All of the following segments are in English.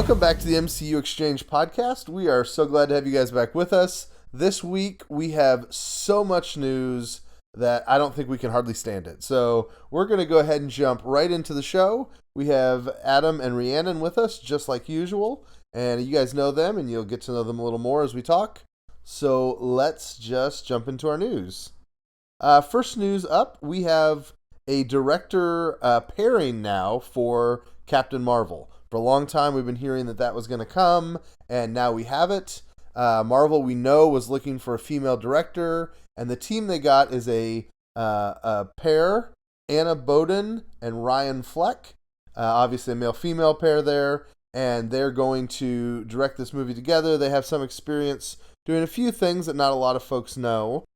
Welcome back to the MCU Exchange Podcast. We are so glad to have you guys back with us. This week, we have so much news that I don't think we can hardly stand it. So we're going to go ahead and jump right into the show. We have Adam and Rhiannon with us, just like usual. And you guys know them, and you'll get to know them a little more as we talk. So let's just jump into our news. First news up, we have a director pairing now for Captain Marvel. For a long time, we've been hearing that was going to come, and now we have it. Marvel, we know, was looking for a female director, and the team they got is a pair, Anna Boden and Ryan Fleck. Obviously, a male-female pair there, and they're going to direct this movie together. They have some experience doing a few things that not a lot of folks know.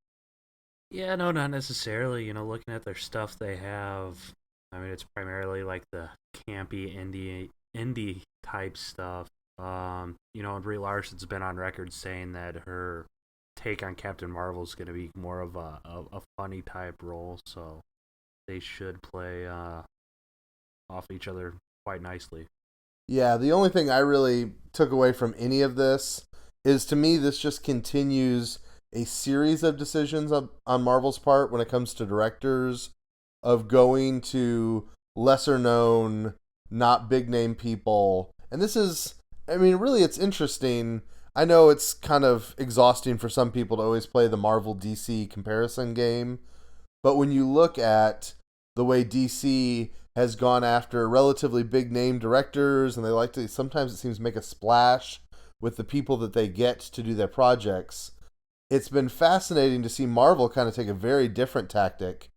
Yeah, no, not necessarily. Looking at their stuff they have, I mean, it's primarily like the campy indie type stuff. And Brie Larson's been on record saying that her take on Captain Marvel is going to be more of a funny type role, so they should play off each other quite nicely. Yeah, the only thing I really took away from any of this is, to me, this just continues a series of decisions on Marvel's part when it comes to directors, of going to lesser known, not big name people. And this is, I mean, really, it's interesting. I know it's kind of exhausting for some people to always play the Marvel DC comparison game, but when you look at the way DC has gone after relatively big name directors, and they like to, sometimes it seems, make a splash with the people that they get to do their projects, it's been fascinating to see Marvel kind of take a very different tactic.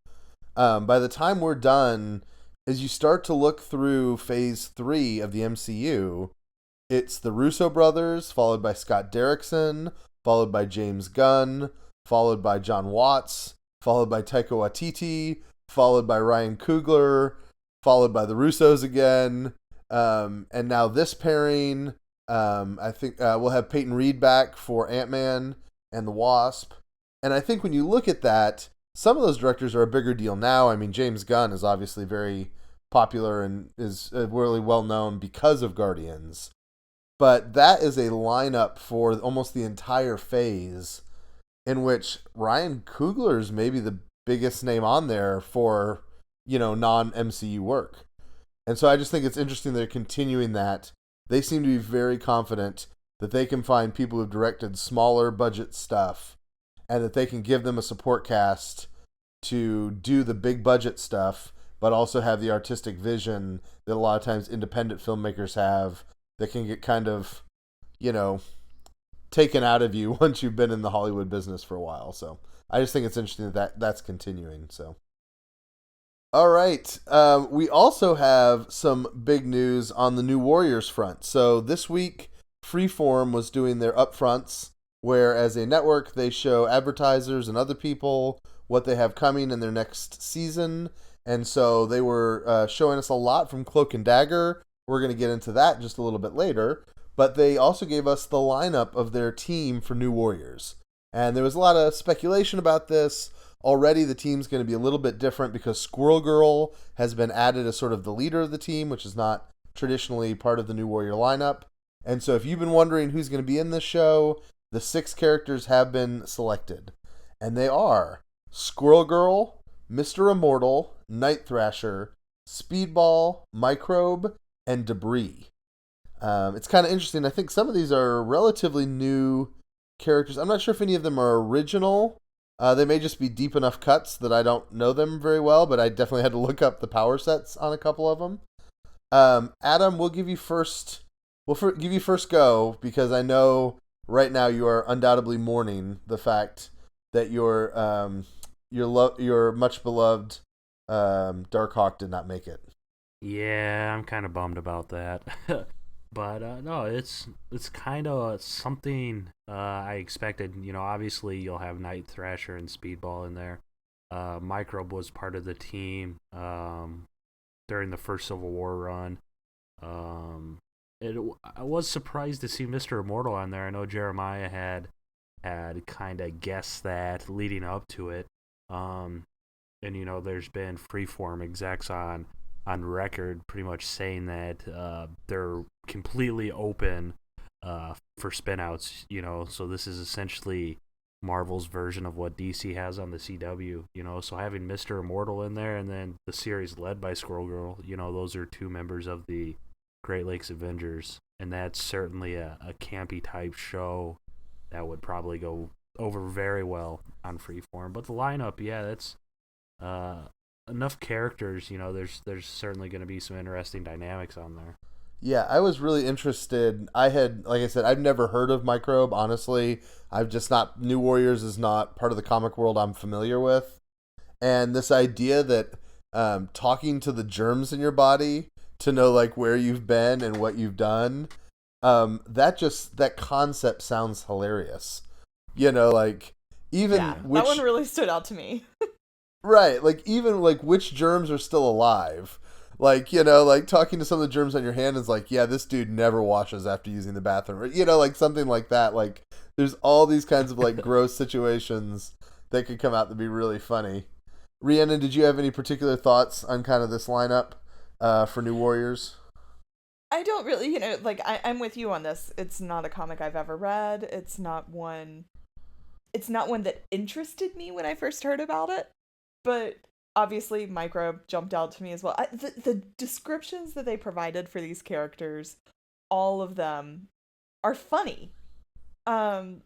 By the time we're done, as you start to look through Phase 3 of the MCU, it's the Russo brothers, followed by Scott Derrickson, followed by James Gunn, followed by John Watts, followed by Taika Waititi, followed by Ryan Coogler, followed by the Russos again, and now this pairing. I think we'll have Peyton Reed back for Ant-Man and the Wasp. And I think when you look at that, some of those directors are a bigger deal now. I mean, James Gunn is obviously very popular and is really well known because of Guardians. But that is a lineup for almost the entire phase, in which Ryan Coogler is maybe the biggest name on there for, non-MCU work. And so I just think it's interesting they're continuing that. They seem to be very confident that they can find people who've directed smaller budget stuff, and that they can give them a support cast to do the big budget stuff, but also have the artistic vision that a lot of times independent filmmakers have, that can get kind of, taken out of you once you've been in the Hollywood business for a while. So I just think it's interesting that that's continuing. So, all right. We also have some big news on the New Warriors front. So this week, Freeform was doing their upfronts, where as a network, they show advertisers and other people what they have coming in their next season. And so they were showing us a lot from Cloak and Dagger. We're going to get into that just a little bit later. But they also gave us the lineup of their team for New Warriors. And there was a lot of speculation about this. Already the team's going to be a little bit different because Squirrel Girl has been added as sort of the leader of the team, which is not traditionally part of the New Warrior lineup. And so if you've been wondering who's going to be in this show, the 6 characters have been selected. And they are Squirrel Girl, Mr. Immortal, Night Thrasher, Speedball, Microbe, and Debris. It's kind of interesting. I think some of these are relatively new characters. I'm not sure if any of them are original. They may just be deep enough cuts that I don't know them very well, but I definitely had to look up the power sets on a couple of them. Adam, we'll give you first. Give you first go, because I know right now you are undoubtedly mourning the fact that your much beloved Darkhawk did not make it. Yeah, I'm kind of bummed about that. But no, it's kind of something I expected. Obviously you'll have Night Thrasher and Speedball in there. Microbe was part of the team during the first Civil War run. I was surprised to see Mr. Immortal on there. I know Jeremiah had kind of guessed that leading up to it. And there's been Freeform execs on on record pretty much saying that they're completely open for spinouts, so this is essentially Marvel's version of what DC has on the CW, so having Mr. Immortal in there and then the series led by Squirrel Girl, those are two members of the Great Lakes Avengers, and that's certainly a campy type show that would probably go over very well on Freeform. But the lineup, yeah, that's enough characters, there's certainly going to be some interesting dynamics on there. Yeah, I was really interested. Like I said, I've never heard of Microbe, honestly. I've just not, New Warriors is not part of the comic world I'm familiar with. And this idea that talking to the germs in your body to know like where you've been and what you've done, that concept sounds hilarious. Like even that one really stood out to me. Right, like even like which germs are still alive. Like, like talking to some of the germs on your hand is like, yeah, this dude never washes after using the bathroom. Like something like that. Like there's all these kinds of like gross situations that could come out to be really funny. Rhiannon, did you have any particular thoughts on kind of this lineup for New Warriors? I don't really, I'm with you on this. It's not a comic I've ever read. It's not one that interested me when I first heard about it. But obviously, Microbe jumped out to me as well. The descriptions that they provided for these characters, all of them, are funny. Even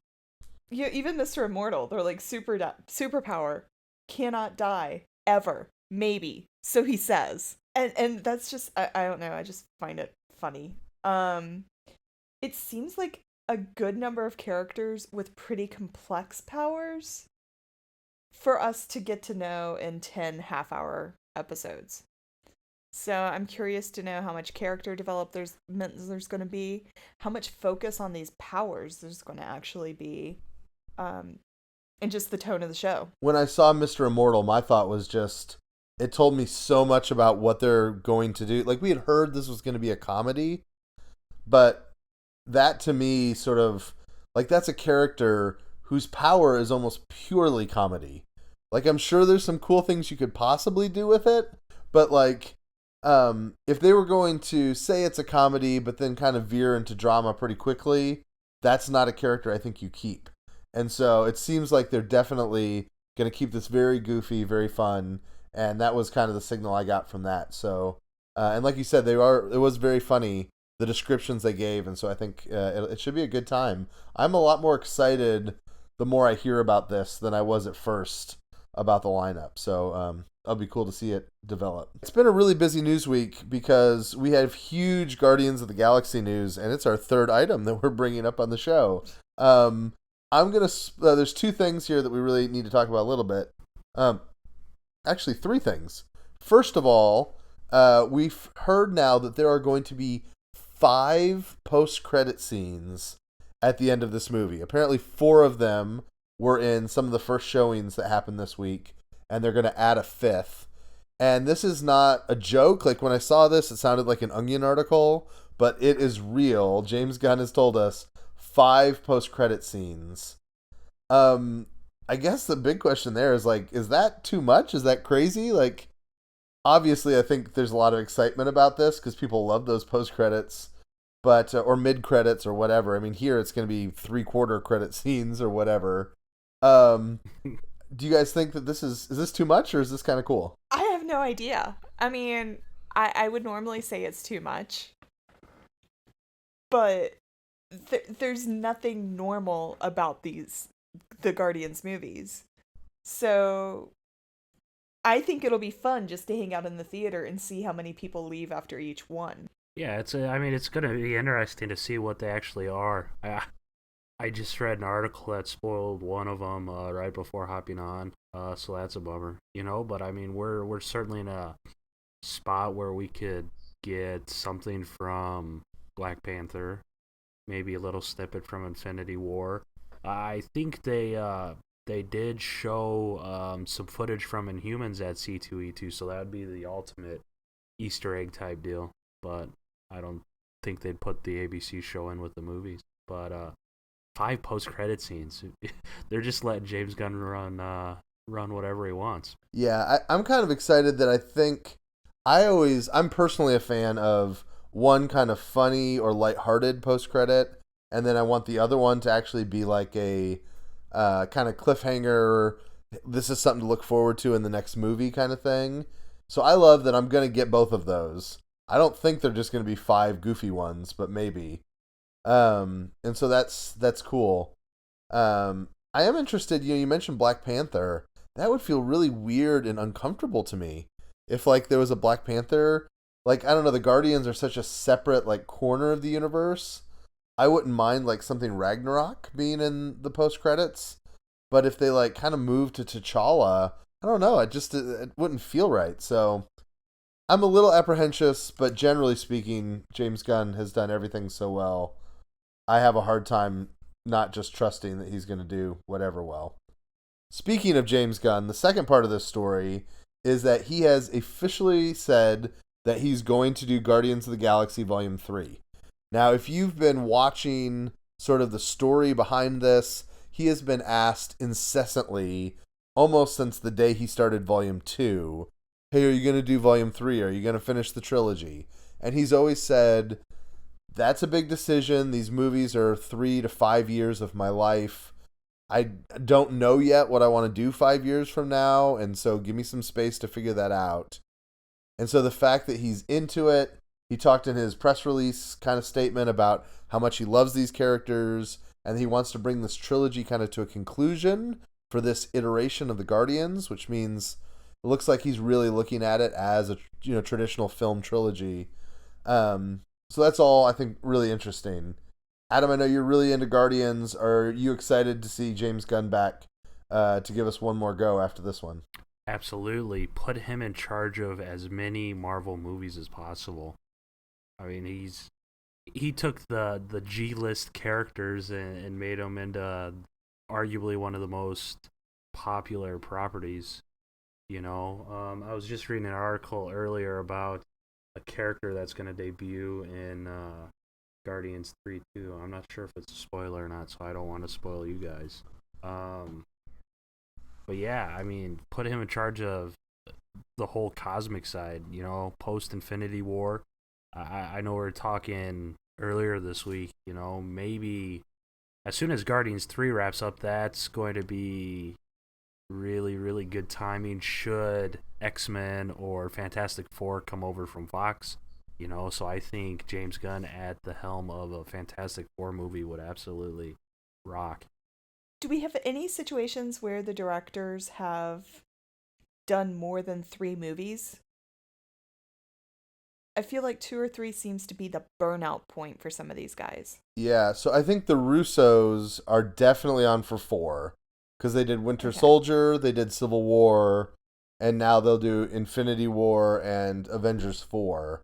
Mr. Immortal, they're like superpower, cannot die ever, maybe. So he says, and that's just I don't know. I just find it funny. It seems like a good number of characters with pretty complex powers for us to get to know in 10 half-hour episodes. So I'm curious to know how much character development there's going to be, how much focus on these powers there's going to actually be, and just the tone of the show. When I saw Mr. Immortal, my thought was just, it told me so much about what they're going to do. Like, we had heard this was going to be a comedy, but that to me sort of, like, that's a character whose power is almost purely comedy. Like, I'm sure there's some cool things you could possibly do with it, but like, if they were going to say it's a comedy, but then kind of veer into drama pretty quickly, that's not a character I think you keep. And so it seems like they're definitely going to keep this very goofy, very fun, and that was kind of the signal I got from that. So, and like you said, it was very funny, the descriptions they gave, and so I think it should be a good time. I'm a lot more excited the more I hear about this than I was at first about the lineup. So it'll be cool to see it develop. It's been a really busy news week because we have huge Guardians of the Galaxy news, and it's our third item that we're bringing up on the show. There's two things here that we really need to talk about a little bit. Actually, three things. First of all, we've heard now that there are going to be 5 post-credit scenes at the end of this movie. Apparently 4 of them were in some of the first showings that happened this week, and they're going to add a 5th. And this is not a joke. Like, when I saw this, it sounded like an Onion article, but it is real. James Gunn has told us 5 post-credit scenes. I guess the big question there is, like, is that too much? Is that crazy? Like, obviously, I think there's a lot of excitement about this because people love those post-credits, but or mid-credits or whatever. I mean, here it's going to be 3/4 credit scenes or whatever. Do you guys think that this is this too much, or is this kind of cool? I have no idea. I mean, I would normally say it's too much, but there's nothing normal about the Guardians movies. So I think it'll be fun just to hang out in the theater and see how many people leave after each one. Yeah, it's going to be interesting to see what they actually are. I just read an article that spoiled one of them right before hopping on, so that's a bummer, But I mean, we're certainly in a spot where we could get something from Black Panther, maybe a little snippet from Infinity War. I think they did show some footage from Inhumans at C2E2, so that would be the ultimate Easter egg type deal. But I don't think they'd put the ABC show in with the movies. But 5 post-credit scenes. They're just letting James Gunn run whatever he wants. Yeah, I'm kind of excited that I think I'm personally a fan of one kind of funny or lighthearted post credit, and then I want the other one to actually be like a kind of cliffhanger. This is something to look forward to in the next movie kind of thing. So I love that I'm going to get both of those. I don't think they're just going to be 5 goofy ones, but maybe. And so that's cool. I am interested. You mentioned Black Panther. That would feel really weird and uncomfortable to me if like there was a Black Panther. Like I don't know, the Guardians are such a separate like corner of the universe. I wouldn't mind like something Ragnarok being in the post credits, but if they like kind of move to T'Challa, I don't know. It wouldn't feel right. So I'm a little apprehensive, but generally speaking, James Gunn has done everything so well. I have a hard time not just trusting that he's going to do whatever well. Speaking of James Gunn, the second part of this story is that he has officially said that he's going to do Guardians of the Galaxy Volume 3. Now, if you've been watching sort of the story behind this, he has been asked incessantly, almost since the day he started Volume 2, hey, are you going to do Volume 3? Are you going to finish the trilogy? And he's always said, that's a big decision. These movies are 3 to 5 years of my life. I don't know yet what I want to do 5 years from now, and so give me some space to figure that out. And so the fact that he's into it, he talked in his press release kind of statement about how much he loves these characters, and he wants to bring this trilogy kind of to a conclusion for this iteration of the Guardians, which means it looks like he's really looking at it as a traditional film trilogy. So that's all I think really interesting. Adam, I know you're really into Guardians. Are you excited to see James Gunn back to give us one more go after this one? Absolutely. Put him in charge of as many Marvel movies as possible. I mean, he took the G-list characters and made them into arguably one of the most popular properties. I was just reading an article earlier about a character that's going to debut in Guardians 3 too. I'm not sure if it's a spoiler or not, so I don't want to spoil you guys. But yeah, I mean, put him in charge of the whole cosmic side, post Infinity War. I know we were talking earlier this week, maybe as soon as Guardians 3 wraps up, that's going to be really, really good timing should X-Men or Fantastic Four come over from Fox. So I think James Gunn at the helm of a Fantastic Four movie would absolutely rock. Do we have any situations where the directors have done more than 3 movies? I feel like 2 or 3 seems to be the burnout point for some of these guys. Yeah, so I think the Russos are definitely on for 4 because they did Winter Soldier, they did Civil War, and now they'll do Infinity War and Avengers 4.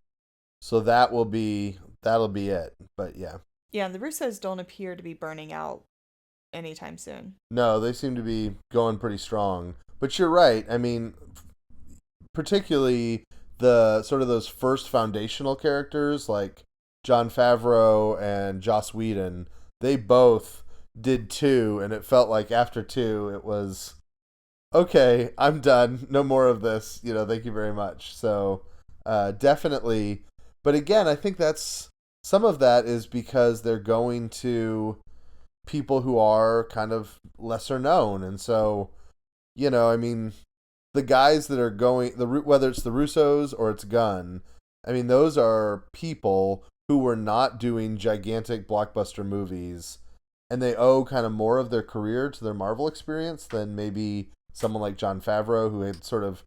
So that'll be it. But yeah. Yeah, and the Russos don't appear to be burning out anytime soon. No, they seem to be going pretty strong. But you're right. I mean, particularly the sort of those first foundational characters like Jon Favreau and Joss Whedon, they both did 2, and it felt like after 2 it was okay, I'm done. No more of this. Thank you very much. So definitely. But again, I think some of that is because they're going to people who are kind of lesser known. And so, I mean, the guys that are going, whether it's the Russos or it's Gunn, I mean, those are people who were not doing gigantic blockbuster movies, and they owe kind of more of their career to their Marvel experience than maybe someone like Jon Favreau, who had sort of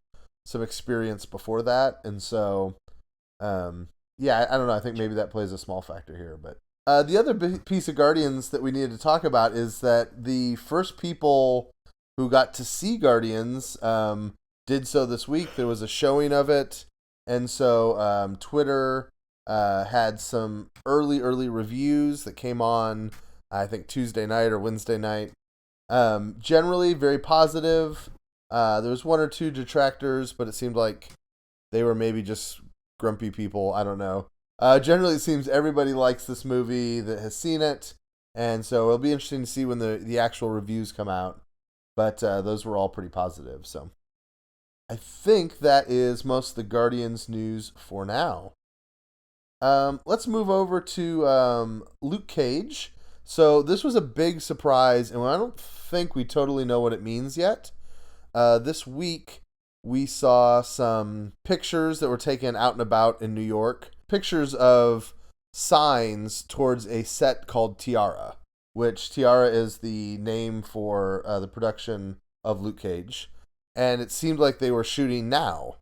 some experience before that. And so, yeah, I don't know. I think maybe that plays a small factor here. But the other piece of Guardians that we needed to talk about is that the first people who got to see Guardians did so this week. There was a showing of it. And so Twitter had some early reviews that came on, I think, Tuesday night or Wednesday night. Generally very positive. There was 1 or 2 detractors, but it seemed like they were maybe just grumpy people. I don't know. Generally, it seems everybody likes this movie that has seen it, and so it'll be interesting to see when the actual reviews come out. But those were all pretty positive. So I think that is most of the Guardians news for now. Let's move over to Luke Cage. So this was a big surprise, and I don't think we totally know what it means yet. This week, we saw some pictures that were taken out and about in New York. Pictures of signs towards a set called Tiara, which Tiara is the name for the production of Luke Cage. And it seemed like they were shooting now.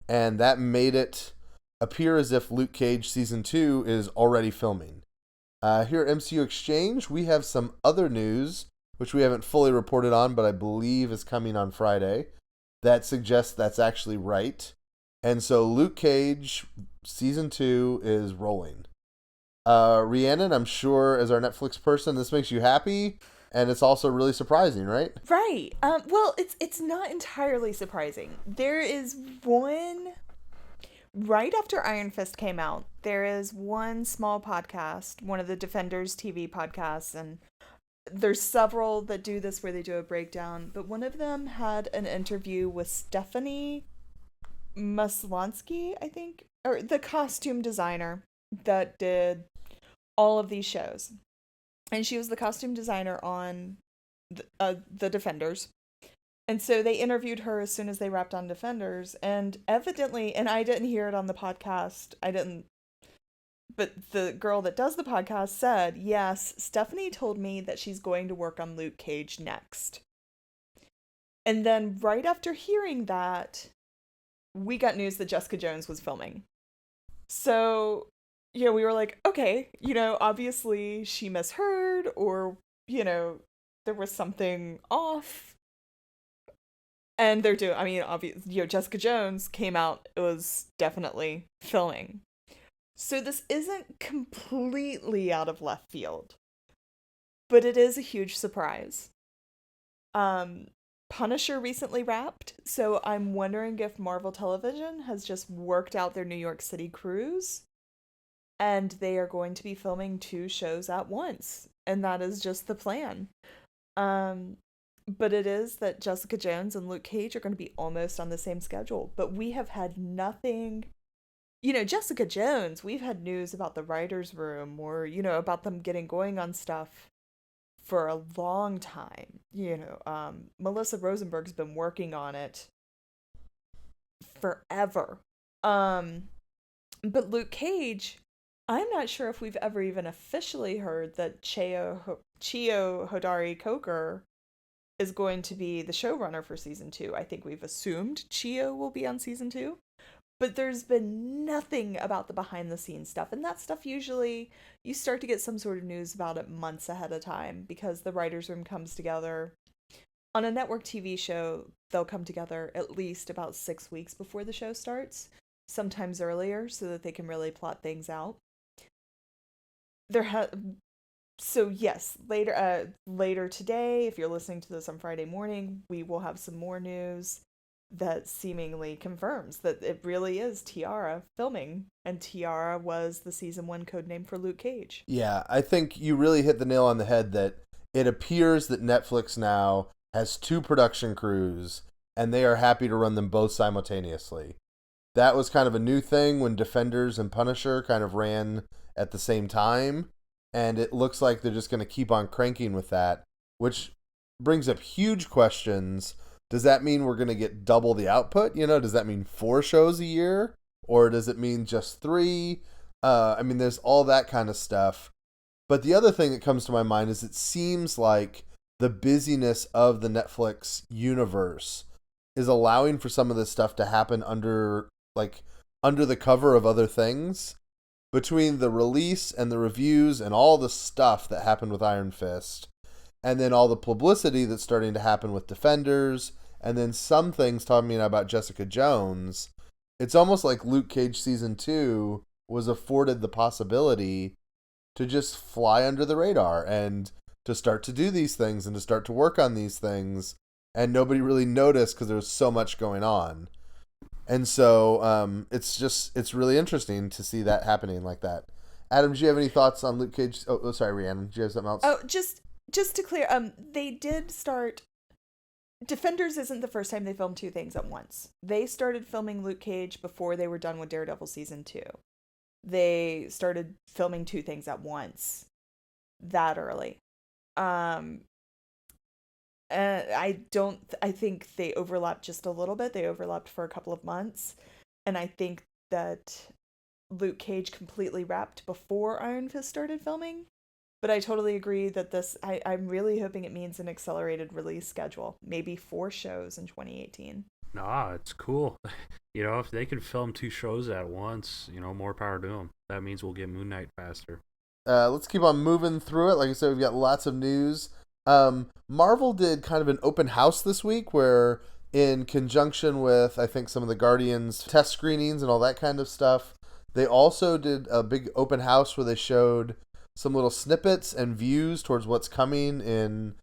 And that made it appear as if Luke Cage Season 2 is already filming. Here at MCUExchange, we have some other news, which we haven't fully reported on, but I believe is coming on Friday, that suggests that's actually right. And so Luke Cage Season 2 is rolling. Rhiannon, I'm sure, as our Netflix person, this makes you happy, and it's also really surprising, right? Right. Well, it's not entirely surprising. There is one... Right after Iron Fist came out, there is one small podcast, one of the Defenders TV podcasts, and there's several that do this where they do a breakdown, but one of them had an interview with Stephanie Maslansky, I think, or the costume designer that did all of these shows. And she was the costume designer on the Defenders. And so they interviewed her as soon as they wrapped on Defenders, and evidently, and I didn't hear it on the podcast, but the girl that does the podcast said, yes, Stephanie told me that she's going to work on Luke Cage next. And then right after hearing that, we got news that Jessica Jones was filming. So, we were like, okay, obviously she misheard, or, there was something off. And they're doing, Jessica Jones came out, it was definitely filming. So this isn't completely out of left field, but it is a huge surprise. Punisher recently wrapped, so I'm wondering if Marvel Television has just worked out their New York City cruise, and they are going to be filming 2 shows at once, and that is just the plan. But it is that Jessica Jones and Luke Cage are going to be almost on the same schedule. But we have had nothing... Jessica Jones, we've had news about the writer's room or, about them getting going on stuff for a long time. Melissa Rosenberg's been working on it forever. But Luke Cage, I'm not sure if we've ever even officially heard that Chio Hodari Coker is going to be the showrunner for Season 2. I think we've assumed Chio will be on Season 2. But there's been nothing about the behind-the-scenes stuff. And that stuff usually, you start to get some sort of news about it months ahead of time, because the writer's room comes together. On a network TV show, they'll come together at least about 6 weeks before the show starts. Sometimes earlier, so that they can really plot things out. So yes, later today, if you're listening to this on Friday morning, we will have some more news that seemingly confirms that it really is Tiara filming, and Tiara was the Season 1 codename for Luke Cage. Yeah, I think you really hit the nail on the head that it appears that Netflix now has 2 production crews, and they are happy to run them both simultaneously. That was kind of a new thing when Defenders and Punisher kind of ran at the same time. And it looks like they're just going to keep on cranking with that, which brings up huge questions. Does that mean we're going to get double the output? Does that mean 4 shows a year? Or does it mean just 3? There's all that kind of stuff. But the other thing that comes to my mind is it seems like the busyness of the Netflix universe is allowing for some of this stuff to happen under the cover of other things. Between the release and the reviews and all the stuff that happened with Iron Fist, and then all the publicity that's starting to happen with Defenders, and then some things talking about Jessica Jones, it's almost like Luke Cage Season 2 was afforded the possibility to just fly under the radar and to start to do these things and to start to work on these things, and nobody really noticed because there was so much going on. And so it's really interesting to see that happening like that. Adam, do you have any thoughts on Luke Cage? Oh, sorry, Rhiannon. Do you have something else? Oh, just to clear, they did start Defenders isn't the first time they filmed two things at once. They started filming Luke Cage before they were done with Daredevil season 2. They started filming two things at once that early. And I think they overlapped just a little bit. They overlapped for a couple of months. And I think that Luke Cage completely wrapped before Iron Fist started filming. But I totally agree that I'm really hoping it means an accelerated release schedule. Maybe 4 shows in 2018. Nah, it's cool. If they can film 2 shows at once, more power to them. That means we'll get Moon Knight faster. Let's keep on moving through it. Like I said, we've got lots of news. Marvel did kind of an open house this week where, in conjunction with, I think, some of the Guardians test screenings and all that kind of stuff, they also did a big open house where they showed some little snippets and views towards what's coming in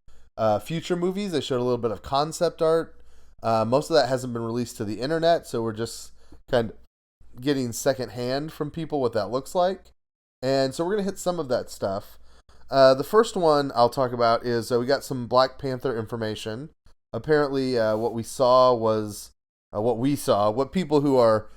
future movies. They showed a little bit of concept art. Most of that hasn't been released to the internet, so we're just kind of getting secondhand from people what that looks like. And so we're going to hit some of that stuff. The first one I'll talk about is we got some Black Panther information. Apparently what people who are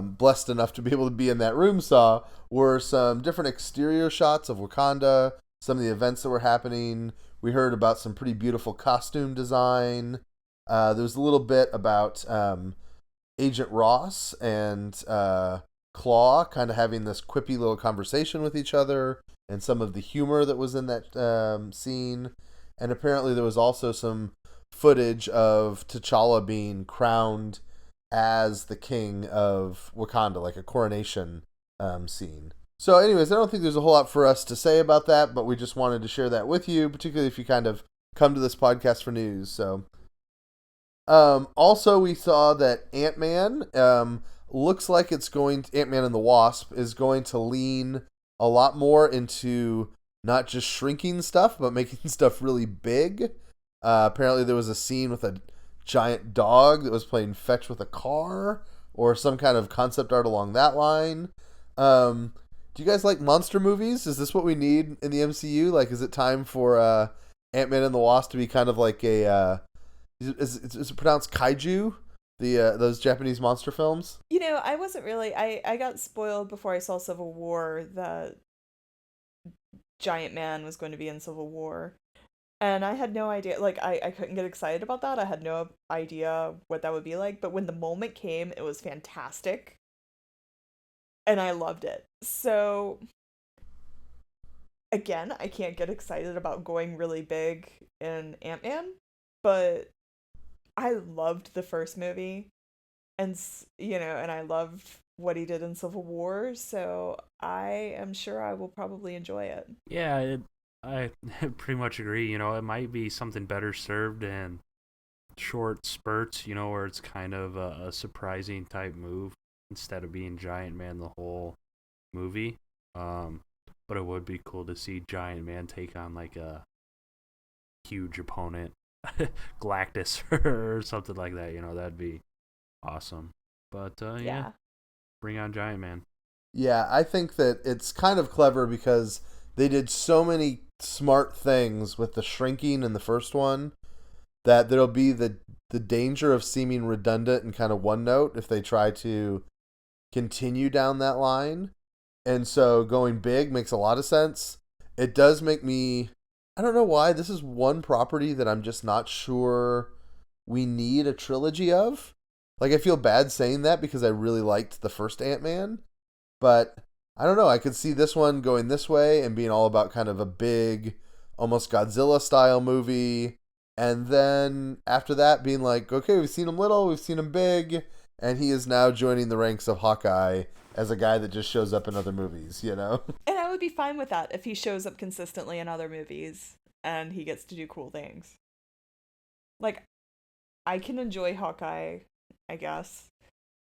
blessed enough to be able to be in that room saw were some different exterior shots of Wakanda, some of the events that were happening. We heard about some pretty beautiful costume design. There was a little bit about Agent Ross and Claw kind of having this quippy little conversation with each other, and some of the humor that was in that scene. And apparently there was also some footage of T'Challa being crowned as the king of Wakanda, like a coronation scene. So anyways, I don't think there's a whole lot for us to say about that, but we just wanted to share that with you, particularly if you kind of come to this podcast for news. So also we saw that Ant-Man looks like Ant-Man and the Wasp is going to lean a lot more into not just shrinking stuff, but making stuff really big. Apparently there was a scene with a giant dog that was playing fetch with a car, or some kind of concept art along that line. Do you guys like monster movies? Is this what we need in the MCU? Like, is it time for Ant-Man and the Wasp to be kind of like a is it pronounced kaiju? Those Japanese monster films? I wasn't really... I got spoiled before I saw Civil War that Giant Man was going to be in Civil War. And I had no idea... Like, I couldn't get excited about that. I had no idea what that would be like. But when the moment came, it was fantastic. And I loved it. So, again, I can't get excited about going really big in Ant-Man. But I loved the first movie, and and I loved what he did in Civil War, so I am sure I will probably enjoy it. Yeah, I pretty much agree. It might be something better served in short spurts, where it's kind of a surprising type move instead of being Giant Man the whole movie. But it would be cool to see Giant Man take on like a huge opponent. Galactus or something like that, that'd be awesome. But yeah, bring on Giant Man. Yeah, I think that it's kind of clever because they did so many smart things with the shrinking in the first one that there'll be the danger of seeming redundant and kind of one note if they try to continue down that line. And so going big makes a lot of sense. It does make me... I don't know why. This is one property that I'm just not sure we need a trilogy of. Like, I feel bad saying that because I really liked the first Ant-Man. But, I don't know. I could see this one going this way and being all about kind of a big, almost Godzilla-style movie. And then, after that, being like, okay, we've seen him little, we've seen him big, and he is now joining the ranks of Hawkeye as a guy that just shows up in other movies, And I would be fine with that if he shows up consistently in other movies and he gets to do cool things. Like, I can enjoy Hawkeye, I guess.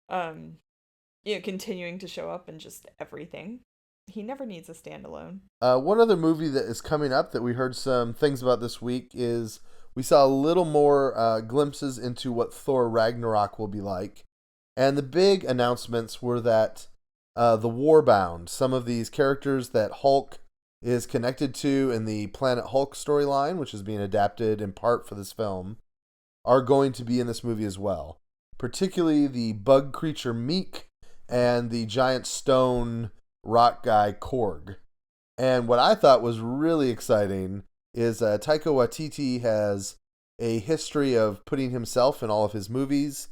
Continuing to show up in just everything. He never needs a standalone. One other movie that is coming up that we heard some things about this week is we saw a little more glimpses into what Thor Ragnarok will be like. And the big announcements were that the Warbound, some of these characters that Hulk is connected to in the Planet Hulk storyline, which is being adapted in part for this film, are going to be in this movie as well. Particularly the bug creature Meek and the giant stone rock guy Korg. And what I thought was really exciting is Taika Waititi has a history of putting himself in all of his movies.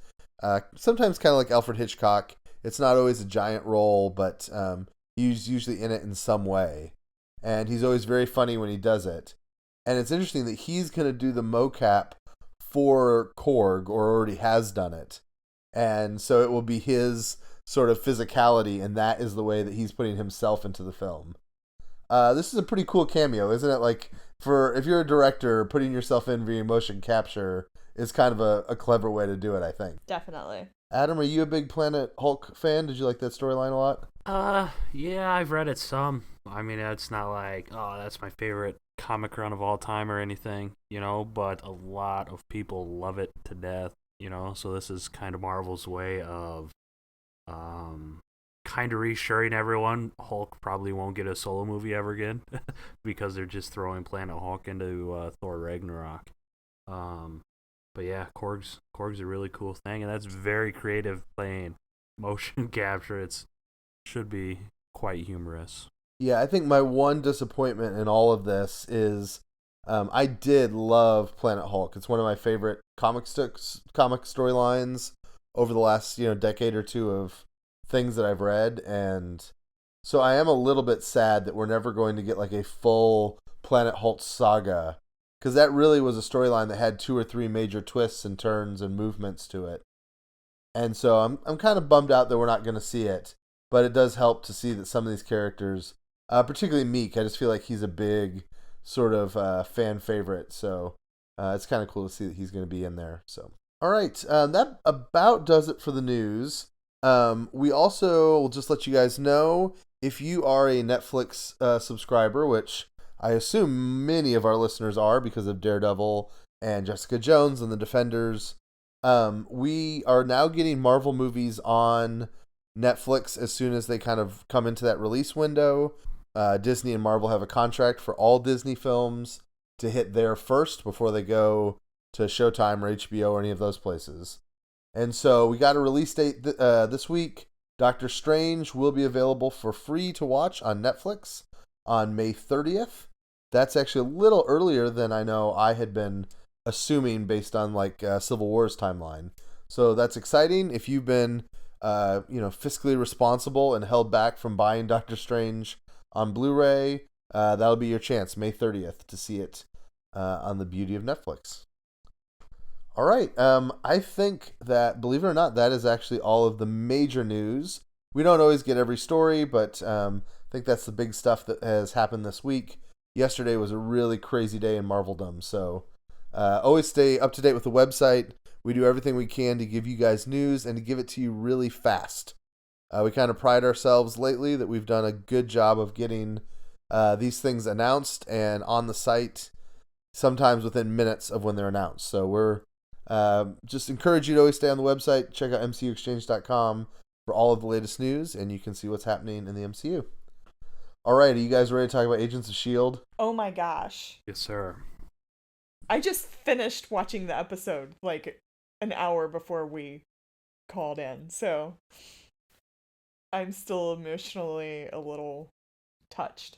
Sometimes kind of like Alfred Hitchcock. It's not always a giant role, but he's usually in it in some way. And he's always very funny when he does it. And it's interesting that he's going to do the mocap for Korg, or already has done it. And so it will be his sort of physicality, and that is the way that he's putting himself into the film. This is a pretty cool cameo, isn't it? Like, if you're a director, putting yourself in via motion capture is kind of a clever way to do it, I think. Definitely. Adam, are you a big Planet Hulk fan? Did you like that storyline a lot? Yeah, I've read it some. I mean, it's not like, oh, that's my favorite comic run of all time or anything, but a lot of people love it to death, so this is kind of Marvel's way of kind of reassuring everyone Hulk probably won't get a solo movie ever again because they're just throwing Planet Hulk into Thor Ragnarok. But yeah, Korg's a really cool thing, and that's very creative playing motion capture. It should be quite humorous. Yeah, I think my one disappointment in all of this is I did love Planet Hulk. It's one of my favorite comic storylines over the last decade or two of things that I've read, and so I am a little bit sad that we're never going to get like a full Planet Hulk saga, because that really was a storyline that had 2 or 3 major twists and turns and movements to it. And so I'm kind of bummed out that we're not going to see it, but it does help to see that some of these characters, particularly Meek, I just feel like he's a big sort of fan favorite, so it's kind of cool to see that he's going to be in there. So, all right, that about does it for the news. We also will just let you guys know, if you are a Netflix subscriber, which I assume many of our listeners are because of Daredevil and Jessica Jones and The Defenders, we are now getting Marvel movies on Netflix as soon as they kind of come into that release window. Disney and Marvel have a contract for all Disney films to hit there first before they go to Showtime or HBO or any of those places. And so we got a release date this week. Doctor Strange will be available for free to watch on Netflix on May 30th. That's actually a little earlier than I know I had been assuming based on like Civil War's timeline. So that's exciting. If you've been fiscally responsible and held back from buying Doctor Strange on Blu-ray, that'll be your chance, May 30th, to see it on the beauty of Netflix. All right, I think that, believe it or not, that is actually all of the major news. We don't always get every story, but I think that's the big stuff that has happened this week. Yesterday was a really crazy day in Marveldom, so always stay up to date with the website. We do everything we can to give you guys news and to give it to you really fast. We kind of pride ourselves lately that we've done a good job of getting these things announced and on the site, sometimes within minutes of when they're announced. So we're just encourage you to always stay on the website. Check out MCUExchange.com for all of the latest news, and you can see what's happening in the MCU. All right, are you guys ready to talk about Agents of S.H.I.E.L.D.? Oh my gosh. Yes, sir. I just finished watching the episode like an hour before we called in, so I'm still emotionally a little touched.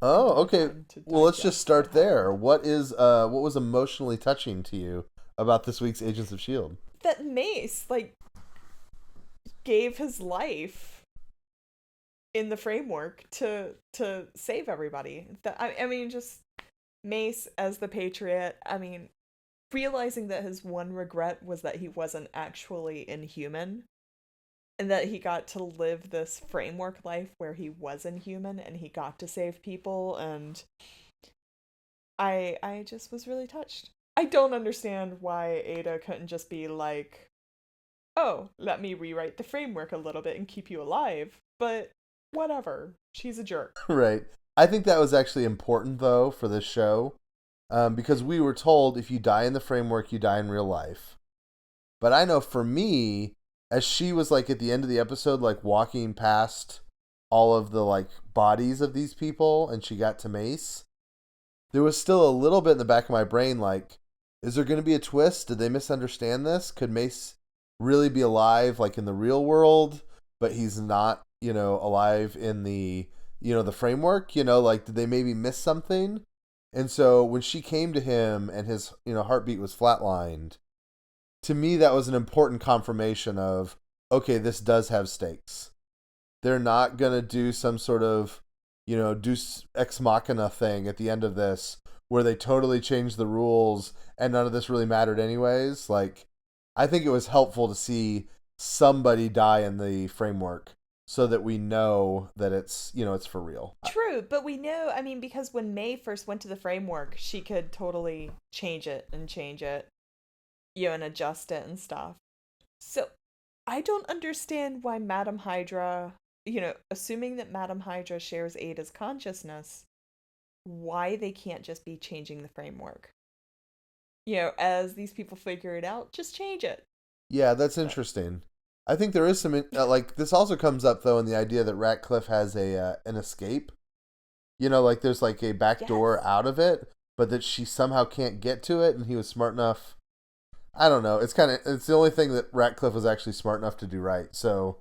Oh, okay. Well, let's just start there. What was emotionally touching to you about this week's Agents of S.H.I.E.L.D.? That Mace, gave his life in the framework to save everybody. I mean, just Mace as the Patriot. I mean, realizing that his one regret was that he wasn't actually inhuman, and that he got to live this framework life where he was inhuman and he got to save people, and I just was really touched. I don't understand why Ada couldn't just be like, oh, let me rewrite the framework a little bit and keep you alive, but whatever. She's a jerk. Right. I think that was actually important, though, for this show, because we were told if you die in the framework, you die in real life. But I know for me, as she was at the end of the episode, walking past all of the bodies of these people, and she got to Mace, there was still a little bit in the back of my brain is there going to be a twist? Did they misunderstand this? Could Mace really be alive, like in the real world, but he's not, alive in the, the framework? Like, did they maybe miss something? And so when she came to him and his, heartbeat was flatlined, to me, that was an important confirmation of, okay, this does have stakes. They're not going to do some sort of, deus ex machina thing at the end of this where they totally changed the rules and none of this really mattered anyways. Like, I think it was helpful to see somebody die in the framework so that we know that it's, it's for real. True, but we know, because when May first went to the framework, she could totally change it, and adjust it and stuff. So I don't understand why Madam Hydra, assuming that Madam Hydra shares Ada's consciousness, why they can't just be changing the framework. As these people figure it out, just change it. Yeah, that's interesting. I think there is some, this also comes up, though, in the idea that Ratcliffe has an escape. Like there's like a back door out of it, but that she somehow can't get to it, and he was smart enough. I don't know. It's the only thing that Ratcliffe was actually smart enough to do right. So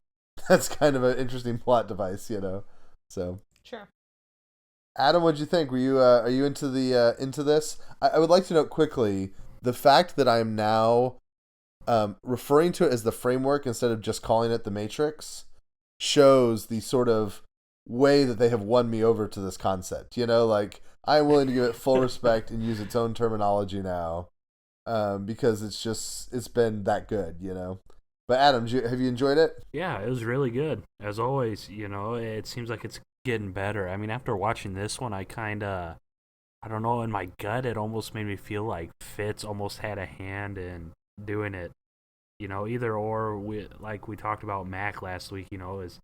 that's kind of an interesting plot device, So sure. Adam, what'd you think? Were you are you into this? I would like to note quickly the fact that I'm now referring to it as the framework instead of just calling it the Matrix shows the sort of way that they have won me over to this concept. Like I'm willing to give it full respect and use its own terminology now. Because it's been that good, But Adam, have you enjoyed it? Yeah, it was really good. As always, it seems like it's getting better. After watching this one, I don't know, in my gut, it almost made me feel like Fitz almost had a hand in doing it. Either or, like we talked about Mac last week, is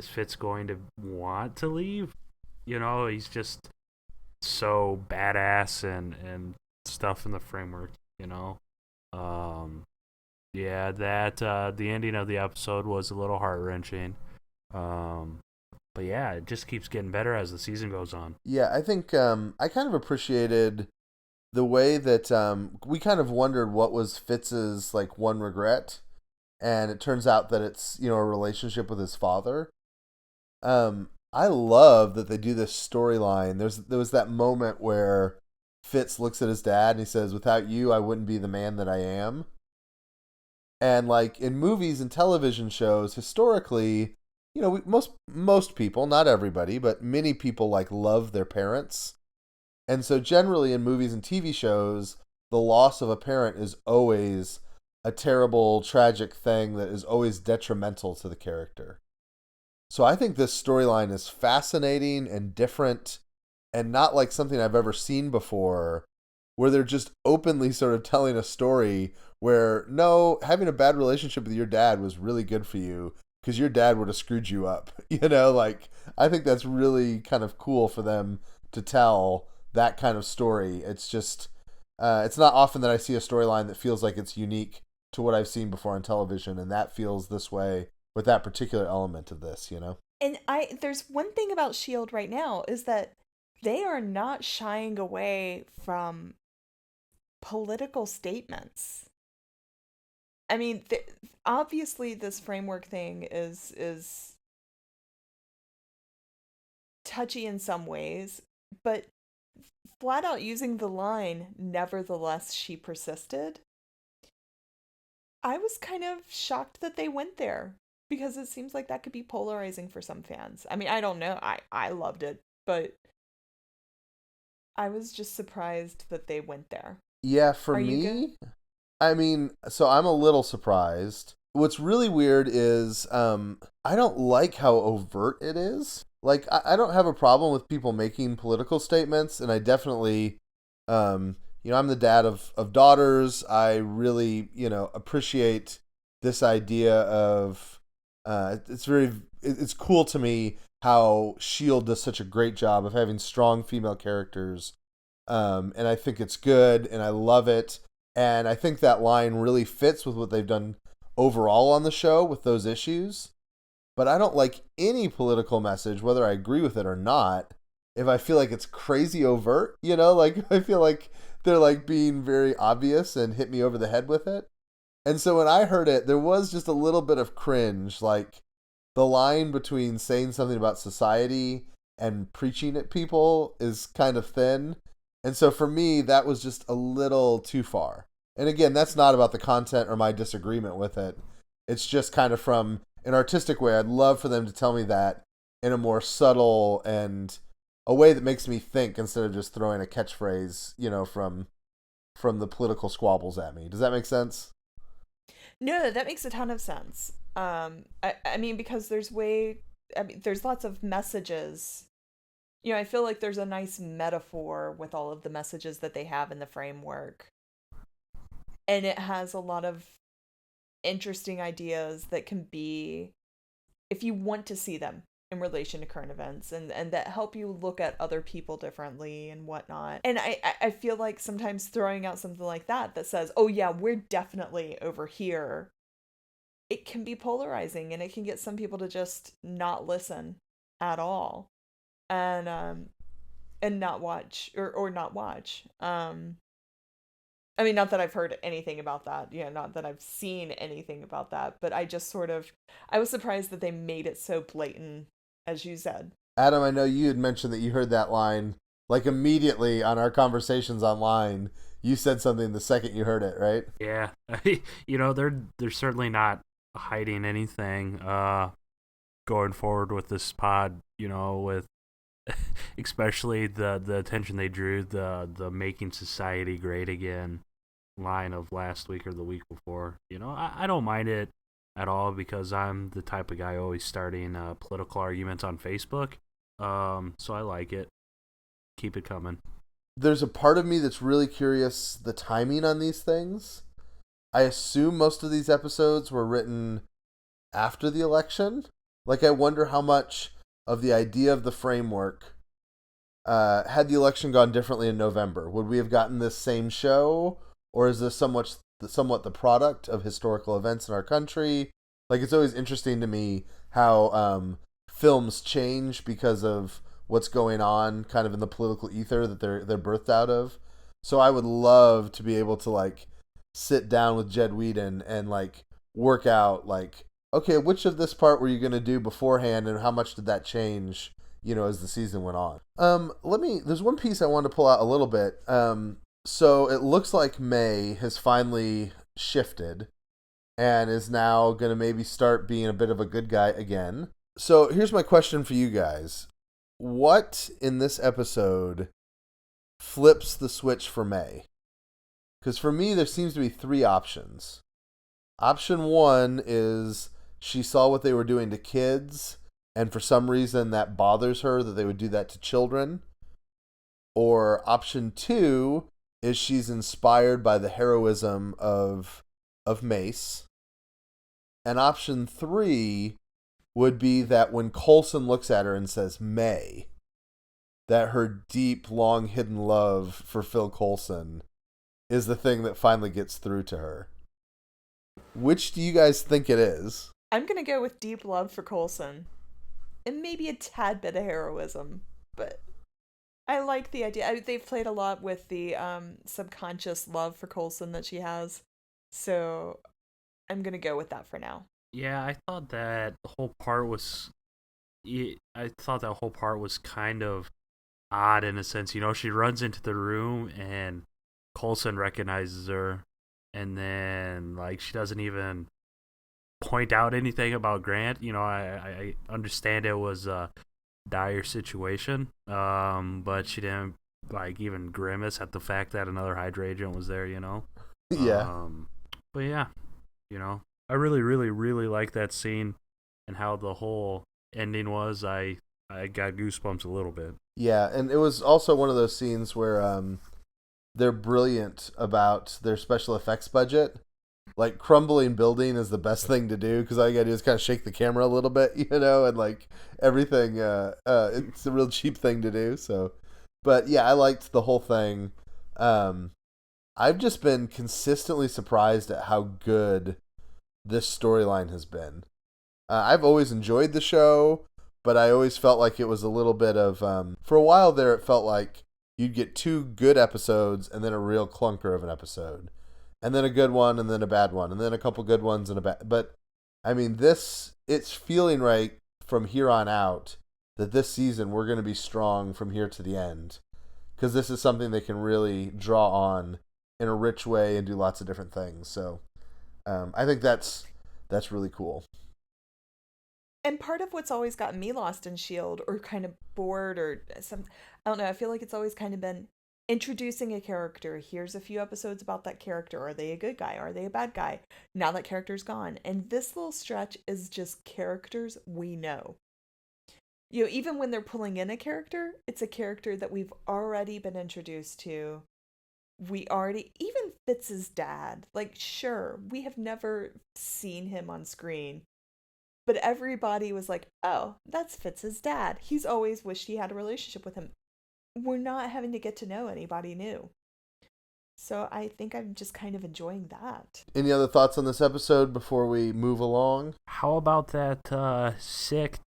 Fitz going to want to leave? He's just so badass and stuff in the framework. Yeah, that the ending of the episode was a little heart-wrenching. But yeah, it just keeps getting better as the season goes on. Yeah, I think I kind of appreciated the way that we kind of wondered what was Fitz's like one regret, and it turns out that it's a relationship with his father. I love that they do this storyline. There was that moment where Fitz looks at his dad and he says, "Without you, I wouldn't be the man that I am." And like in movies and television shows, historically, most people, not everybody, but many people like love their parents. And so generally in movies and TV shows, the loss of a parent is always a terrible, tragic thing that is always detrimental to the character. So I think this storyline is fascinating and different and not like something I've ever seen before, where they're just openly sort of telling a story where, no, having a bad relationship with your dad was really good for you because your dad would have screwed you up. I think that's really kind of cool for them to tell that kind of story. It's just, it's not often that I see a storyline that feels like it's unique to what I've seen before on television, and that feels this way with that particular element of this, And there's one thing about S.H.I.E.L.D. right now is that they are not shying away from political statements. Obviously this framework thing is touchy in some ways, but flat out using the line, "Nevertheless, she persisted." I was kind of shocked that they went there because it seems like that could be polarizing for some fans. I don't know. I loved it, but I was just surprised that they went there. Yeah, for me, so I'm a little surprised. What's really weird is I don't like how overt it is. Like, I don't have a problem with people making political statements, and I definitely, I'm the dad of daughters. I really, appreciate this idea of, it's cool to me how S.H.I.E.L.D. does such a great job of having strong female characters. And I think it's good, and I love it. And I think that line really fits with what they've done overall on the show with those issues. But I don't like any political message, whether I agree with it or not, if I feel like it's crazy overt. I feel like they're like being very obvious and hit me over the head with it. And so when I heard it, there was just a little bit of cringe. Like the line between saying something about society and preaching at people is kind of thin. And so for me, that was just a little too far. And again, that's not about the content or my disagreement with it. It's just kind of from an artistic way. I'd love for them to tell me that in a more subtle and a way that makes me think instead of just throwing a catchphrase, from the political squabbles at me. Does that make sense? No, that makes a ton of sense. I mean, because there's lots of messages. I feel like there's a nice metaphor with all of the messages that they have in the framework. And it has a lot of interesting ideas that can be, if you want to see them in relation to current events, and that help you look at other people differently and whatnot. And I feel like sometimes throwing out something like that says, oh yeah, we're definitely over here, it can be polarizing, and it can get some people to just not listen at all, and not watch or not watch. I mean, not that I've heard anything about that, not that I've seen anything about that, but I was surprised that they made it so blatant, as you said. Adam, I know you had mentioned that you heard that line, like immediately on our conversations online. You said something the second you heard it, right? Yeah. They're certainly not hiding anything going forward with this pod, with especially the attention they drew, the making society great again line of last week or the week before. I don't mind it at all, because I'm the type of guy always starting political arguments on Facebook. So I like it. Keep it coming. There's a part of me that's really curious the timing on these things. I assume most of these episodes were written after the election. Like, I wonder how much of the idea of the framework, had the election gone differently in November, would we have gotten this same show? Or is this somewhat the product of historical events in our country? Like, it's always interesting to me how films change because of what's going on kind of in the political ether that they're birthed out of. So I would love to be able to, like, sit down with Jed Whedon and, like, work out, like, okay, which of this part were you going to do beforehand, and how much did that change, as the season went on? There's one piece I wanted to pull out a little bit. So it looks like May has finally shifted and is now going to maybe start being a bit of a good guy again. So here's my question for you guys. What in this episode flips the switch for May? Because for me, there seems to be three options. Option one is she saw what they were doing to kids, and for some reason that bothers her that they would do that to children. Or option two is she's inspired by the heroism of Mace. And option three would be that when Coulson looks at her and says May, that her deep, long hidden love for Phil Coulson is the thing that finally gets through to her. Which do you guys think it is? I'm going to go with deep love for Coulson. And maybe a tad bit of heroism, but I like the idea. They've played a lot with the subconscious love for Coulson that she has. So I'm going to go with that for now. Yeah, I thought that whole part was kind of odd in a sense. She runs into the room and Coulson recognizes her, and then like she doesn't even point out anything about Grant. I understand it was a dire situation, but she didn't like even grimace at the fact that another Hydra agent was there. Yeah. But yeah, I really, really, really like that scene and how the whole ending was. I got goosebumps a little bit. Yeah, and it was also one of those scenes where they're brilliant about their special effects budget. Like, crumbling building is the best thing to do, because all you gotta do is kind of shake the camera a little bit, and like everything, it's a real cheap thing to do. So, but yeah, I liked the whole thing. I've just been consistently surprised at how good this storyline has been. I've always enjoyed the show, but I always felt like it was a little bit of, for a while there, it felt like, you'd get 2 good episodes and then a real clunker of an episode. And then a good one and then a bad one. And then a couple good ones and a bad... But, I mean, it's feeling right from here on out that this season we're going to be strong from here to the end. Because this is something they can really draw on in a rich way and do lots of different things. So, I think that's really cool. And part of what's always gotten me lost in S.H.I.E.L.D. or kind of bored or some, I don't know, I feel like it's always kind of been introducing a character. Here's a few episodes about that character. Are they a good guy? Are they a bad guy? Now that character's gone. And this little stretch is just characters we know. You know, even when they're pulling in a character, it's a character that we've already been introduced to. Even Fitz's dad, like, sure, we have never seen him on screen. But everybody was like, oh, that's Fitz's dad. He's always wished he had a relationship with him. We're not having to get to know anybody new. So I think I'm just kind of enjoying that. Any other thoughts on this episode before we move along? How about that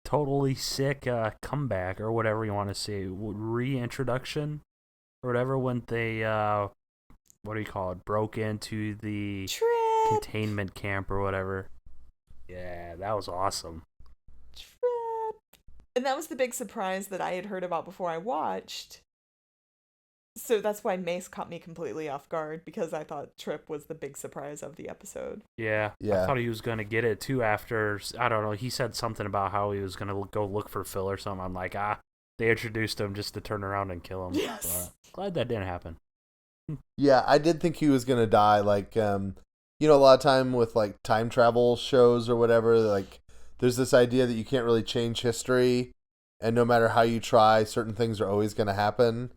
totally sick comeback, or whatever you want to say, reintroduction, or whatever, when they, what do you call it, broke into the containment camp or whatever. Yeah, that was awesome. Trip. And that was the big surprise that I had heard about before I watched. So that's why Mace caught me completely off guard, because I thought Trip was the big surprise of the episode. Yeah. I thought he was going to get it too after, I don't know, he said something about how he was going to go look for Phil or something. I'm like, they introduced him just to turn around and kill him. Yes. Glad that didn't happen. Yeah, I did think he was going to die. Like, you know, a lot of time with like time travel shows or whatever, like there's this idea that you can't really change history, and no matter how you try, certain things are always going to happen.